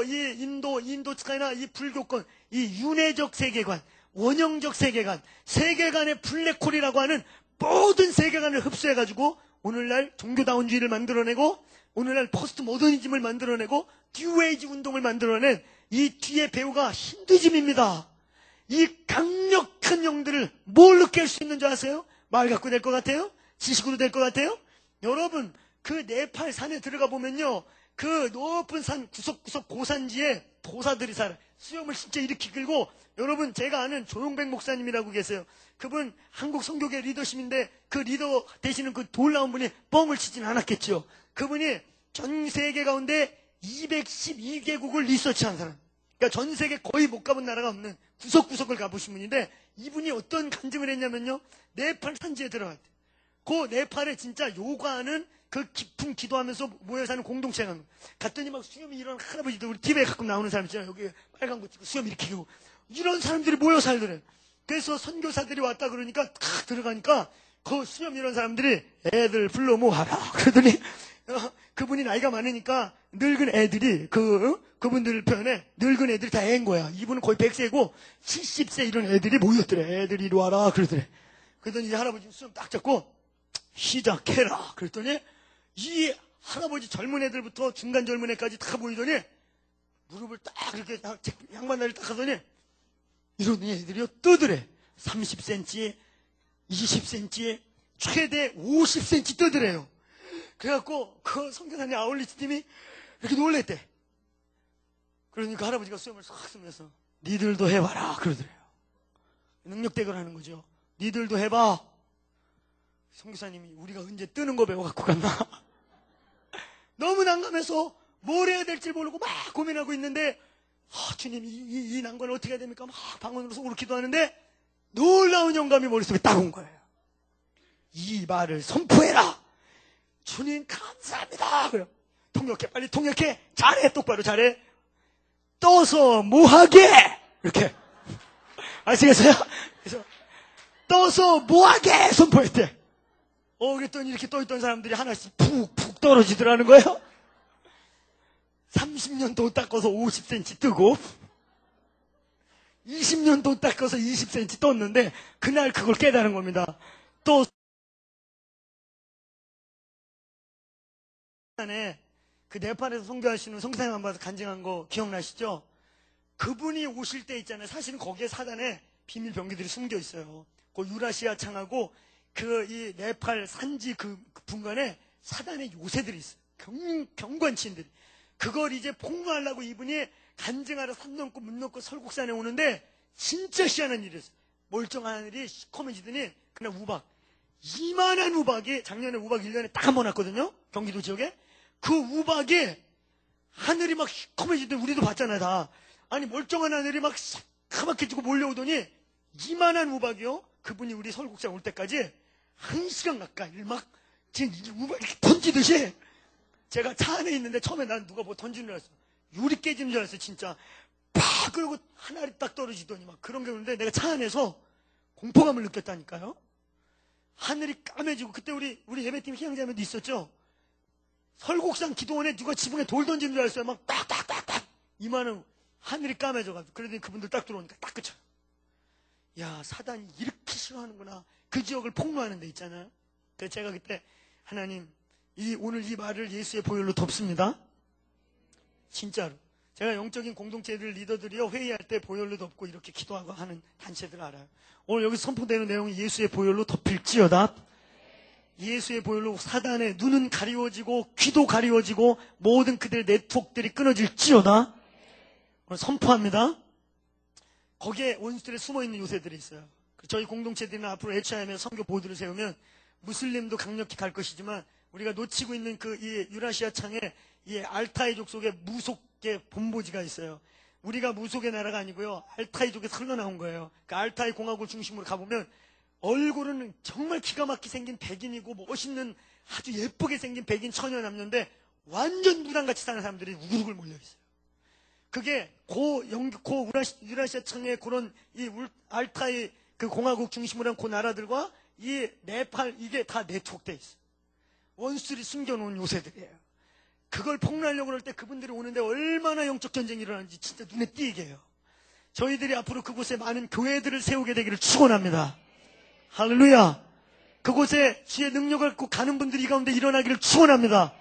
이 인도차이나 이 불교권, 이 윤회적 세계관, 원형적 세계관, 세계관의 블랙홀이라고 하는 모든 세계관을 흡수해가지고 오늘날 종교다원주의를 만들어내고 오늘날 포스트 모더니즘을 만들어내고 뉴에이지 운동을 만들어낸 이 뒤에 배우가 힌두이즘입니다. 이 강력한 영들을 뭘로 깰 수 있는 줄 아세요? 말 갖고 될 것 같아요? 지식으로 될 것 같아요? 여러분 그 네팔 산에 들어가 보면요, 그 높은 산 구석구석 고산지에 도사들이 살아요. 수염을 진짜 이렇게 길고, 여러분 제가 아는 조용백 목사님이라고 계세요. 그분 한국 선교계 리더십인데 그 리더 되시는 그 놀라운 분이 뻥을 치진 않았겠죠. 그분이 전 세계 가운데 212개국을 리서치한 사람. 그러니까 전 세계 거의 못 가본 나라가 없는 구석구석을 가보신 분인데, 이분이 어떤 간증을 했냐면요, 네팔 산지에 들어갔대요. 그 네팔에 진짜 요가하는 그 깊은 기도하면서 모여 사는 공동체가 갔더니 막 수염이 이런 할아버지들, 우리 TV에 가끔 나오는 사람 있잖아요. 여기 빨간 거 찍고 수염 이렇게 기고 이런 사람들이 모여 살더래. 그래서 선교사들이 왔다 그러니까 탁 들어가니까 그 수염 이런 사람들이 애들 불러 모아라 그러더니 그분이 나이가 많으니까 늙은 애들이 그분들 표현에 늙은 애들이 다 애인 거야. 이분은 거의 100세고 70세 이런 애들이 모였더래. 애들이 이리 와라 그러더래. 그러더니 이제 할아버지 수염 딱 잡고 시작해라 그랬더니 이 할아버지 젊은 애들부터 중간 젊은 애까지 다 모이더니 무릎을 딱 이렇게 양반다리를 딱 하더니 이런 애들이 뜨더래. 30cm, 20cm, 최대 50cm 뜨더래요. 그래갖고 그 선교사님 아울리치 팀이 이렇게 놀랬대. 그러니까 할아버지가 수염을 싹 쓰면서 니들도 해봐라 그러더래요. 능력 대결하는 거죠. 니들도 해봐. 선교사님이 우리가 언제 뜨는 거 배워갖고 갔나? 너무 난감해서 뭘 해야 될지 모르고 막 고민하고 있는데, 주님 이 난관을 어떻게 해야 됩니까? 막 방언으로 속으로 기도하는데 놀라운 영감이 머릿속에 딱 온 거예요. 이 말을 선포해라. 주님 감사합니다. 그래요. 통역해, 빨리 통역해. 잘해, 똑바로 잘해. 떠서 뭐하게 이렇게 아시겠어요? 그래서 떠서 뭐하게 선포했대. 그랬더니 이렇게 떠있던 사람들이 하나씩 푹푹 떨어지더라는 거예요. 30년 돈 닦아서 50cm 뜨고 20년 돈 닦아서 20cm 떴는데 그날 그걸 깨달은 겁니다. 또 그 네팔에서 선교하시는 성사님 한 번 간증한 거 기억나시죠? 그분이 오실 때 있잖아요. 사실은 거기에 사단에 비밀 병기들이 숨겨 있어요. 그 유라시아 창하고 이 네팔 산지 그 분간에 사단의 요새들이 있어요. 경관치인들이. 그걸 이제 폭로하려고 이분이 간증하러 산 넘고 문 넘고 설국산에 오는데 진짜 희한한 일이었어요. 멀쩡한 하늘이 시커매지더니 그날 우박, 이만한 우박이, 작년에 우박 1년에 딱 한 번 왔거든요. 경기도 지역에. 그 우박이 하늘이 막 시커매지더니 우리도 봤잖아요 다. 아니 멀쩡한 하늘이 막 까맣게지고 몰려오더니 이만한 우박이요. 그분이 우리 설국산 올 때까지 1시간 가까이 막 지금 우박 이렇게 던지듯이, 제가 차 안에 있는데 처음에 난 누가 뭐 던지는 줄 알았어. 유리 깨지는 줄 알았어 진짜. 팍 그러고 하늘이 딱 떨어지더니 막 그런 게 오는데 내가 차 안에서 공포감을 느꼈다니까요. 하늘이 까매지고, 그때 우리 예배팀 희양자매도 있었죠. 설국산 기도원에 누가 지붕에 돌 던지는 줄 알았어요. 막 딱딱딱딱 이만한 하늘이 까매져가지고. 그러더니 그분들 딱 들어오니까 딱 그쳐. 야, 사단이 이렇게 싫어하는구나. 그 지역을 폭로하는 데 있잖아요. 그래서 제가 그때 하나님 오늘 이 말을 예수의 보혈로 덮습니다. 진짜로. 제가 영적인 공동체들 리더들이요 회의할 때 보혈로 덮고 이렇게 기도하고 하는 단체들 알아요. 오늘 여기서 선포되는 내용이 예수의 보혈로 덮일지어다. 예수의 보혈로 사단의 눈은 가리워지고 귀도 가리워지고 모든 그들의 네트워크들이 끊어질지어다. 오늘 선포합니다. 거기에 원수들에 숨어있는 요새들이 있어요. 저희 공동체들은 앞으로 HIM에서 선교 보드를 세우면 무슬림도 강력히 갈 것이지만 우리가 놓치고 있는 이 유라시아 창에 이 알타이족 속에 무속의 본보지가 있어요. 우리가 무속의 나라가 아니고요. 알타이족에서 흘러나온 거예요. 그 알타이 공화국을 중심으로 가보면 얼굴은 정말 기가 막히게 생긴 백인이고 멋있는 아주 예쁘게 생긴 백인 처녀 남녀인데 완전 무당같이 사는 사람들이 우글우글 몰려있어요. 그게 유라시아 창의 그런 알타이 그 공화국 중심으로 한 그 나라들과 이 네팔, 이게 다 네트워크돼 있어요. 원수들이 숨겨놓은 요새들이에요. 그걸 폭로하려고 할 때 그분들이 오는데 얼마나 영적 전쟁이 일어나는지 진짜 눈에 띄게 해요. 저희들이 앞으로 그곳에 많은 교회들을 세우게 되기를 축원합니다. 할렐루야. 그곳에 주의 능력을 갖고 가는 분들이 이 가운데 일어나기를 축원합니다.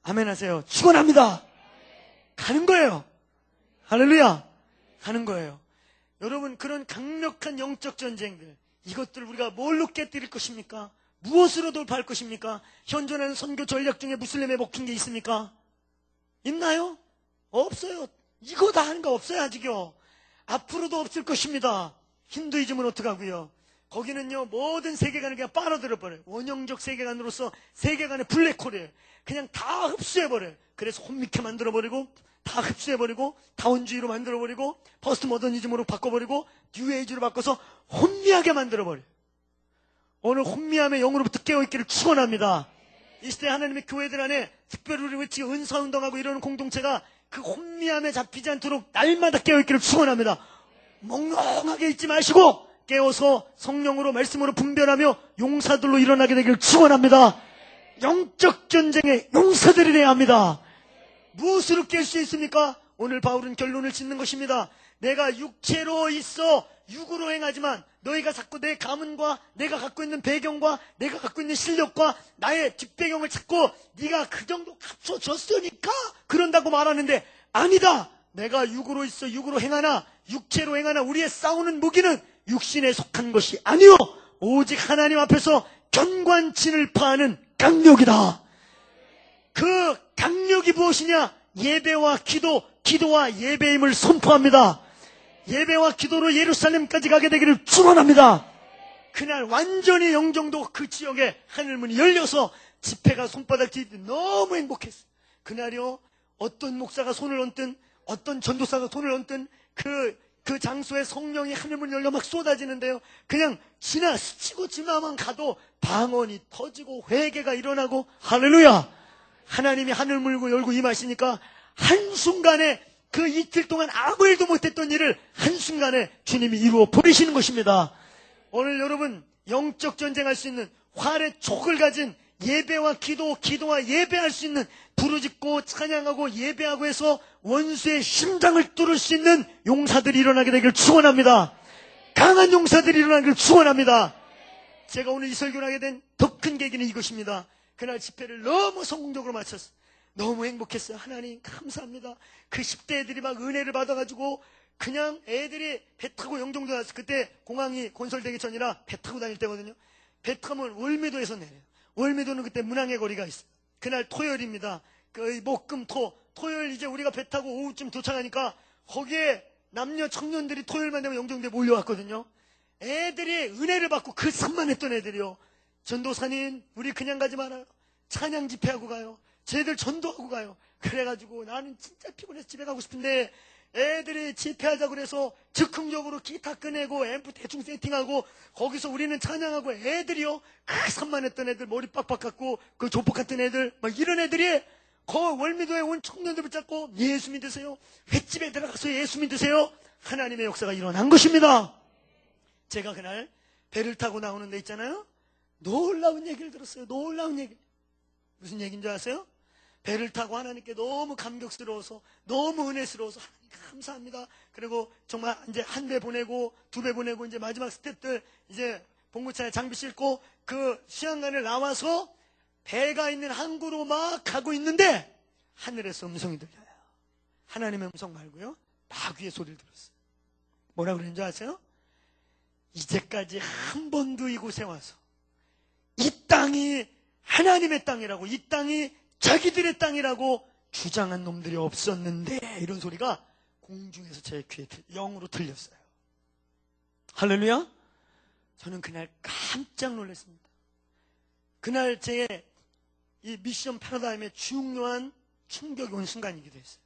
아멘 하세요. 축원합니다. 가는 거예요. 할렐루야. 가는 거예요. 여러분, 그런 강력한 영적 전쟁들, 이것들 우리가 뭘로 깨뜨릴 것입니까? 무엇으로 돌파할 것입니까? 현존하는 선교 전략 중에 무슬림에 먹힌 게 있습니까? 있나요? 없어요. 이거 다 하는 거 없어요, 아직요. 앞으로도 없을 것입니다. 힌두이즘은 어떡하고요? 거기는요, 모든 세계관을 그냥 빨아들여버려요. 원형적 세계관으로서 세계관의 블랙홀이에요. 그냥 다 흡수해버려요. 그래서 혼미케 만들어버리고, 다 흡수해버리고, 다원주의로 만들어버리고, 포스트 모더니즘으로 바꿔버리고, 뉴에이지로 바꿔서 혼미하게 만들어버려요. 오늘 혼미함의 영으로부터 깨어있기를 축원합니다. 이 시대 하나님의 교회들 안에 특별히 우리 외치 은사운동하고 이러는 공동체가 그 혼미함에 잡히지 않도록 날마다 깨어있기를 축원합니다. 멍롱하게 있지 마시고 깨어서 성령으로 말씀으로 분별하며 용사들로 일어나게 되기를 축원합니다. 영적 전쟁의 용사들이 되어야 합니다. 무엇으로 깰 수 있습니까? 오늘 바울은 결론을 짓는 것입니다. 내가 육체로 있어 육으로 행하지만 너희가 자꾸 내 가문과 내가 갖고 있는 배경과 내가 갖고 있는 실력과 나의 뒷배경을 찾고 네가 그 정도 갖춰졌으니까 그런다고 말하는데 아니다. 내가 육으로 있어 육으로 행하나 육체로 행하나 우리의 싸우는 무기는 육신에 속한 것이 아니요 오직 하나님 앞에서 견관친을 파하는 강력이다. 그 강력이 무엇이냐? 예배와 기도, 기도와 예배임을 선포합니다. 예배와 기도로 예루살렘까지 가게 되기를 축원합니다. 그날 완전히 영종도 그 지역에 하늘문이 열려서 집회가 손바닥 뒤 너무 행복했어요. 그날이요 어떤 목사가 손을 얹든 어떤 전도사가 손을 얹든 그 장소에 성령이 하늘문이 열려 막 쏟아지는데요. 그냥 스치고 지나만 가도 방언이 터지고 회개가 일어나고 할렐루야. 하나님이 하늘 물고 열고 임하시니까 한순간에 그 이틀 동안 아무 일도 못했던 일을 한순간에 주님이 이루어 버리시는 것입니다. 오늘 여러분 영적 전쟁할 수 있는 활의 촉을 가진 예배와 기도와 예배할 수 있는 부르짖고 찬양하고 예배하고 해서 원수의 심장을 뚫을 수 있는 용사들이 일어나게 되기를 축원합니다. 강한 용사들이 일어나기를 축원합니다. 제가 오늘 이 설교를 하게 된 더 큰 계기는 이것입니다. 그날 집회를 너무 성공적으로 마쳤어요. 너무 행복했어요. 하나님 감사합니다. 그 10대 애들이 막 은혜를 받아가지고 그냥 애들이 배 타고 영종도 왔어요. 그때 공항이 건설되기 전이라 배 타고 다닐 때거든요. 배 타면 월미도에서 내려요. 월미도는 그때 문항의 거리가 있어요. 그날 토요일입니다. 토요일 이제 우리가 배 타고 오후쯤 도착하니까 거기에 남녀 청년들이 토요일만 되면 영종도에 몰려왔거든요. 애들이 은혜를 받고 그 산만했던 애들이요. 전도사님 우리 그냥 가지 말아요. 찬양 집회하고 가요. 쟤들 전도하고 가요. 그래가지고 나는 진짜 피곤해서 집에 가고 싶은데 애들이 집회하자고 그래서 즉흥적으로 기타 꺼내고 앰프 대충 세팅하고 거기서 우리는 찬양하고 애들이요 그 산만했던 애들 머리 빡빡 깎고 그 조폭 같은 애들 막 이런 애들이 그 월미도에 온 청년들 붙잡고 예수 믿으세요. 횟집에 들어가서 예수 믿으세요. 하나님의 역사가 일어난 것입니다. 제가 그날 배를 타고 나오는 데 있잖아요. 놀라운 얘기를 들었어요. 놀라운 얘기. 무슨 얘기인 줄 아세요? 배를 타고 하나님께 너무 감격스러워서 너무 은혜스러워서 하나님 감사합니다. 그리고 정말 이제 한 배 보내고 두 배 보내고 이제 마지막 스텝들 이제 봉구차에 장비 싣고 그 수양관을 나와서 배가 있는 항구로 막 가고 있는데 하늘에서 음성이 들려요. 하나님의 음성 말고요. 마귀의 소리를 들었어요. 뭐라 그랬는지 아세요? 이제까지 한 번도 이곳에 와서 이 땅이 하나님의 땅이라고 이 땅이 자기들의 땅이라고 주장한 놈들이 없었는데 이런 소리가 공중에서 제 귀에 영으로 들렸어요. 할렐루야. 저는 그날 깜짝 놀랐습니다. 그날 제 이 미션 패러다임의 중요한 충격이 온 순간이기도 했어요.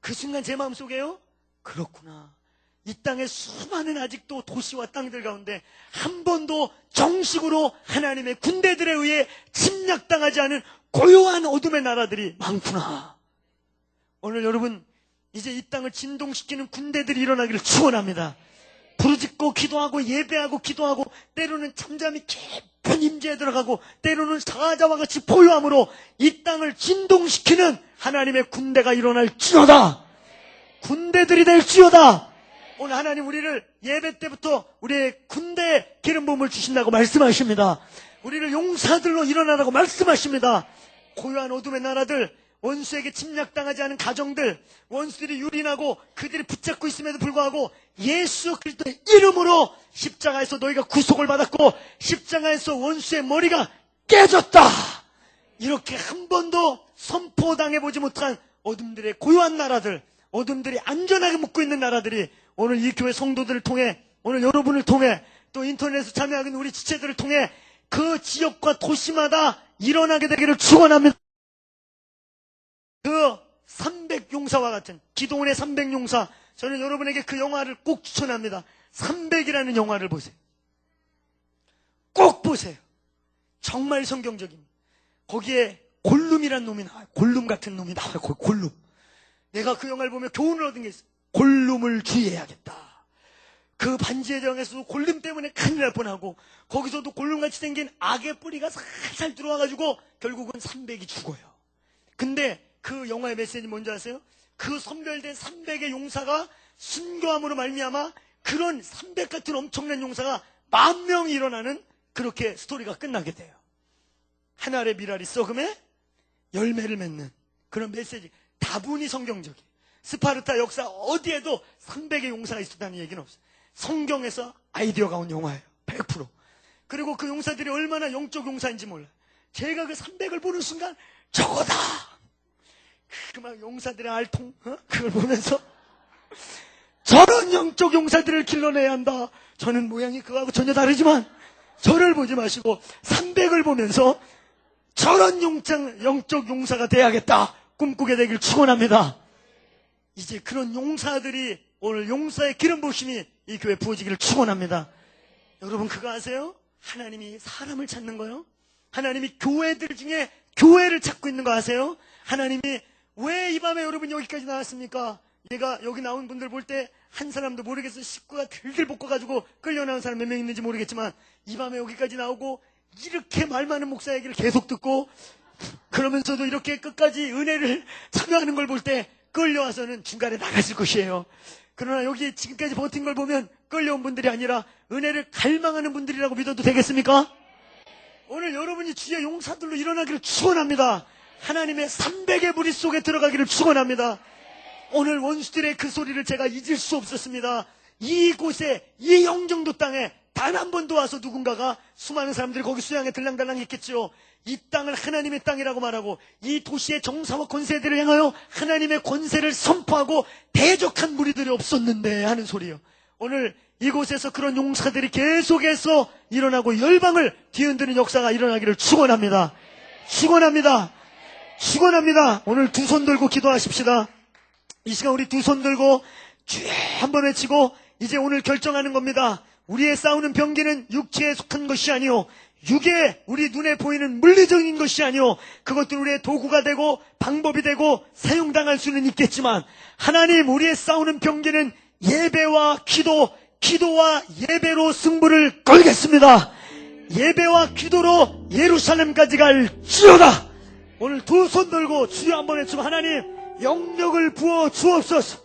그 순간 제 마음속에요 그렇구나. 이 땅에 수많은 아직도 도시와 땅들 가운데 한 번도 정식으로 하나님의 군대들에 의해 침략당하지 않은 고요한 어둠의 나라들이 많구나. 오늘 여러분 이제 이 땅을 진동시키는 군대들이 일어나기를 축원합니다. 부르짖고 기도하고 예배하고 기도하고 때로는 잠잠히 깊은 임재에 들어가고 때로는 사자와 같이 보유함으로 이 땅을 진동시키는 하나님의 군대가 일어날지어다. 군대들이 될지어다. 오늘 하나님 우리를 예배 때부터 우리의 군대에 기름 부음을 주신다고 말씀하십니다. 우리를 용사들로 일어나라고 말씀하십니다. 고요한 어둠의 나라들 원수에게 침략당하지 않은 가정들, 원수들이 유린하고 그들이 붙잡고 있음에도 불구하고 예수 그리스도의 이름으로 십자가에서 너희가 구속을 받았고 십자가에서 원수의 머리가 깨졌다. 이렇게 한 번도 선포당해보지 못한 어둠들의 고요한 나라들, 어둠들이 안전하게 묵고 있는 나라들이 오늘 이 교회 성도들을 통해, 오늘 여러분을 통해, 또 인터넷에서 참여하고 있는 우리 지체들을 통해 그 지역과 도시마다 일어나게 되기를 축원합니다. 그 300용사와 같은 기도원의 300용사, 저는 여러분에게 그 영화를 꼭 추천합니다. 300이라는 영화를 보세요. 꼭 보세요. 정말 성경적입니다. 거기에 골룸이라는 놈이 나와요. 골룸 같은 놈이 나와요. 골룸. 내가 그 영화를 보면 교훈을 얻은 게 있어요. 골룸을 주의해야겠다. 그 반지의 제왕에서도 골룸 때문에 큰일 날 뻔하고, 거기서도 골룸같이 생긴 악의 뿌리가 살살 들어와가지고 결국은 300이 죽어요. 근데 그 영화의 메시지는 뭔지 아세요? 그 선별된 300의 용사가 순교함으로 말미암아 그런 300 같은 엄청난 용사가 10,000명이 일어나는, 그렇게 스토리가 끝나게 돼요. 한 알의 밀알이 썩음에 열매를 맺는 그런 메시지. 다분히 성경적이에요. 스파르타 역사 어디에도 300의 용사가 있었다는 얘기는 없어요. 성경에서 아이디어가 온 영화예요. 100%. 그리고 그 용사들이 얼마나 영적 용사인지 몰라요. 제가 그 300을 보는 순간 저거다! 그 막 용사들의 알통, 그걸 보면서 저런 영적 용사들을 길러내야 한다. 저는 모양이 그거하고 전혀 다르지만 저를 보지 마시고 300을 보면서 저런 영적 용사가 돼야겠다. 꿈꾸게 되길 축원합니다. 이제 그런 용사들이, 오늘 용사의 기름 부으심이 이 교회에 부어지기를 축원합니다. 여러분 그거 아세요? 하나님이 사람을 찾는 거요. 하나님이 교회들 중에 교회를 찾고 있는 거 아세요? 하나님이 왜 이 밤에 여러분 여기까지 나왔습니까? 얘가 여기 나온 분들 볼 때 한 사람도 모르겠어요. 식구가 들들 볶아가지고 끌려 나온 사람 몇 명 있는지 모르겠지만 이 밤에 여기까지 나오고 이렇게 말 많은 목사 얘기를 계속 듣고 그러면서도 이렇게 끝까지 은혜를 참여하는 걸 볼 때 끌려와서는 중간에 나갔을 것이에요. 그러나 여기 지금까지 버틴 걸 보면 끌려온 분들이 아니라 은혜를 갈망하는 분들이라고 믿어도 되겠습니까? 오늘 여러분이 주의 용사들로 일어나기를 축원합니다. 하나님의 300의 무리 속에 들어가기를 축원합니다. 오늘 원수들의 그 소리를 제가 잊을 수 없었습니다. 이곳에, 이 영종도 땅에 단 한 번도 와서 누군가가, 수많은 사람들이 거기 수양에 들랑달랑 했겠죠. 이 땅을 하나님의 땅이라고 말하고 이 도시의 정사와 권세들을 향하여 하나님의 권세를 선포하고 대적한 무리들이 없었는데 하는 소리요. 오늘 이곳에서 그런 용사들이 계속해서 일어나고 열방을 뒤흔드는 역사가 일어나기를 축원합니다. 축원합니다. 축원합니다. 오늘 두 손 들고 기도하십시다. 이 시간 우리 두 손 들고 주여 한번 외치고 이제 오늘 결정하는 겁니다. 우리의 싸우는 병기는 육체에 속한 것이 아니요, 육에 우리 눈에 보이는 물리적인 것이 아니요, 그것들 우리의 도구가 되고 방법이 되고 사용당할 수는 있겠지만 하나님, 우리의 싸우는 병기는 예배와 기도, 기도와 예배로 승부를 걸겠습니다. 예배와 기도로 예루살렘까지 갈지어다. 오늘 두 손 들고 주여 한번 외치고 하나님 영력을 부어 주옵소서.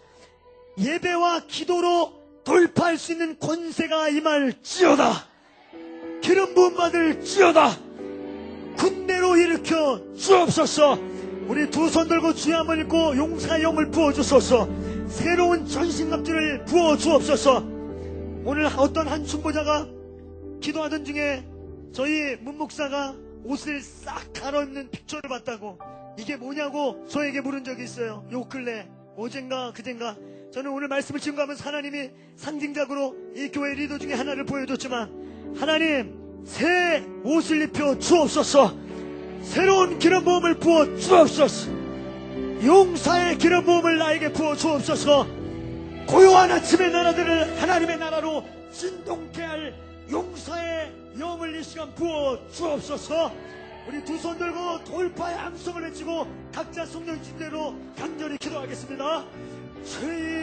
예배와 기도로 돌파할 수 있는 권세가 임할지어다. 기름 부음 받을지어다. 군대로 일으켜 주옵소서. 우리 두 손 들고 주여 한번 읽고 용사의 영을 부어주소서. 새로운 전신갑주를 부어주옵소서. 오늘 어떤 한 순보자가 기도하던 중에 저희 문목사가 옷을 싹 갈아입는 픽처를 봤다고, 이게 뭐냐고 저에게 물은 적이 있어요. 요 근래 어젠가 그젠가. 저는 오늘 말씀을 증거하면서 하나님이 상징적으로 이 교회 리더 중에 하나를 보여줬지만, 하나님 새 옷을 입혀 주옵소서. 새로운 기름 부음을 부어 주옵소서. 용사의 기름 부음을 나에게 부어 주옵소서. 고요한 아침의 나라들을 하나님의 나라로 진동케 할 용사의 영을 이 시간 부어 주옵소서. 우리 두 손 들고 돌파의 함성을 외치고 각자 성령 진대로 간절히 기도하겠습니다. 주여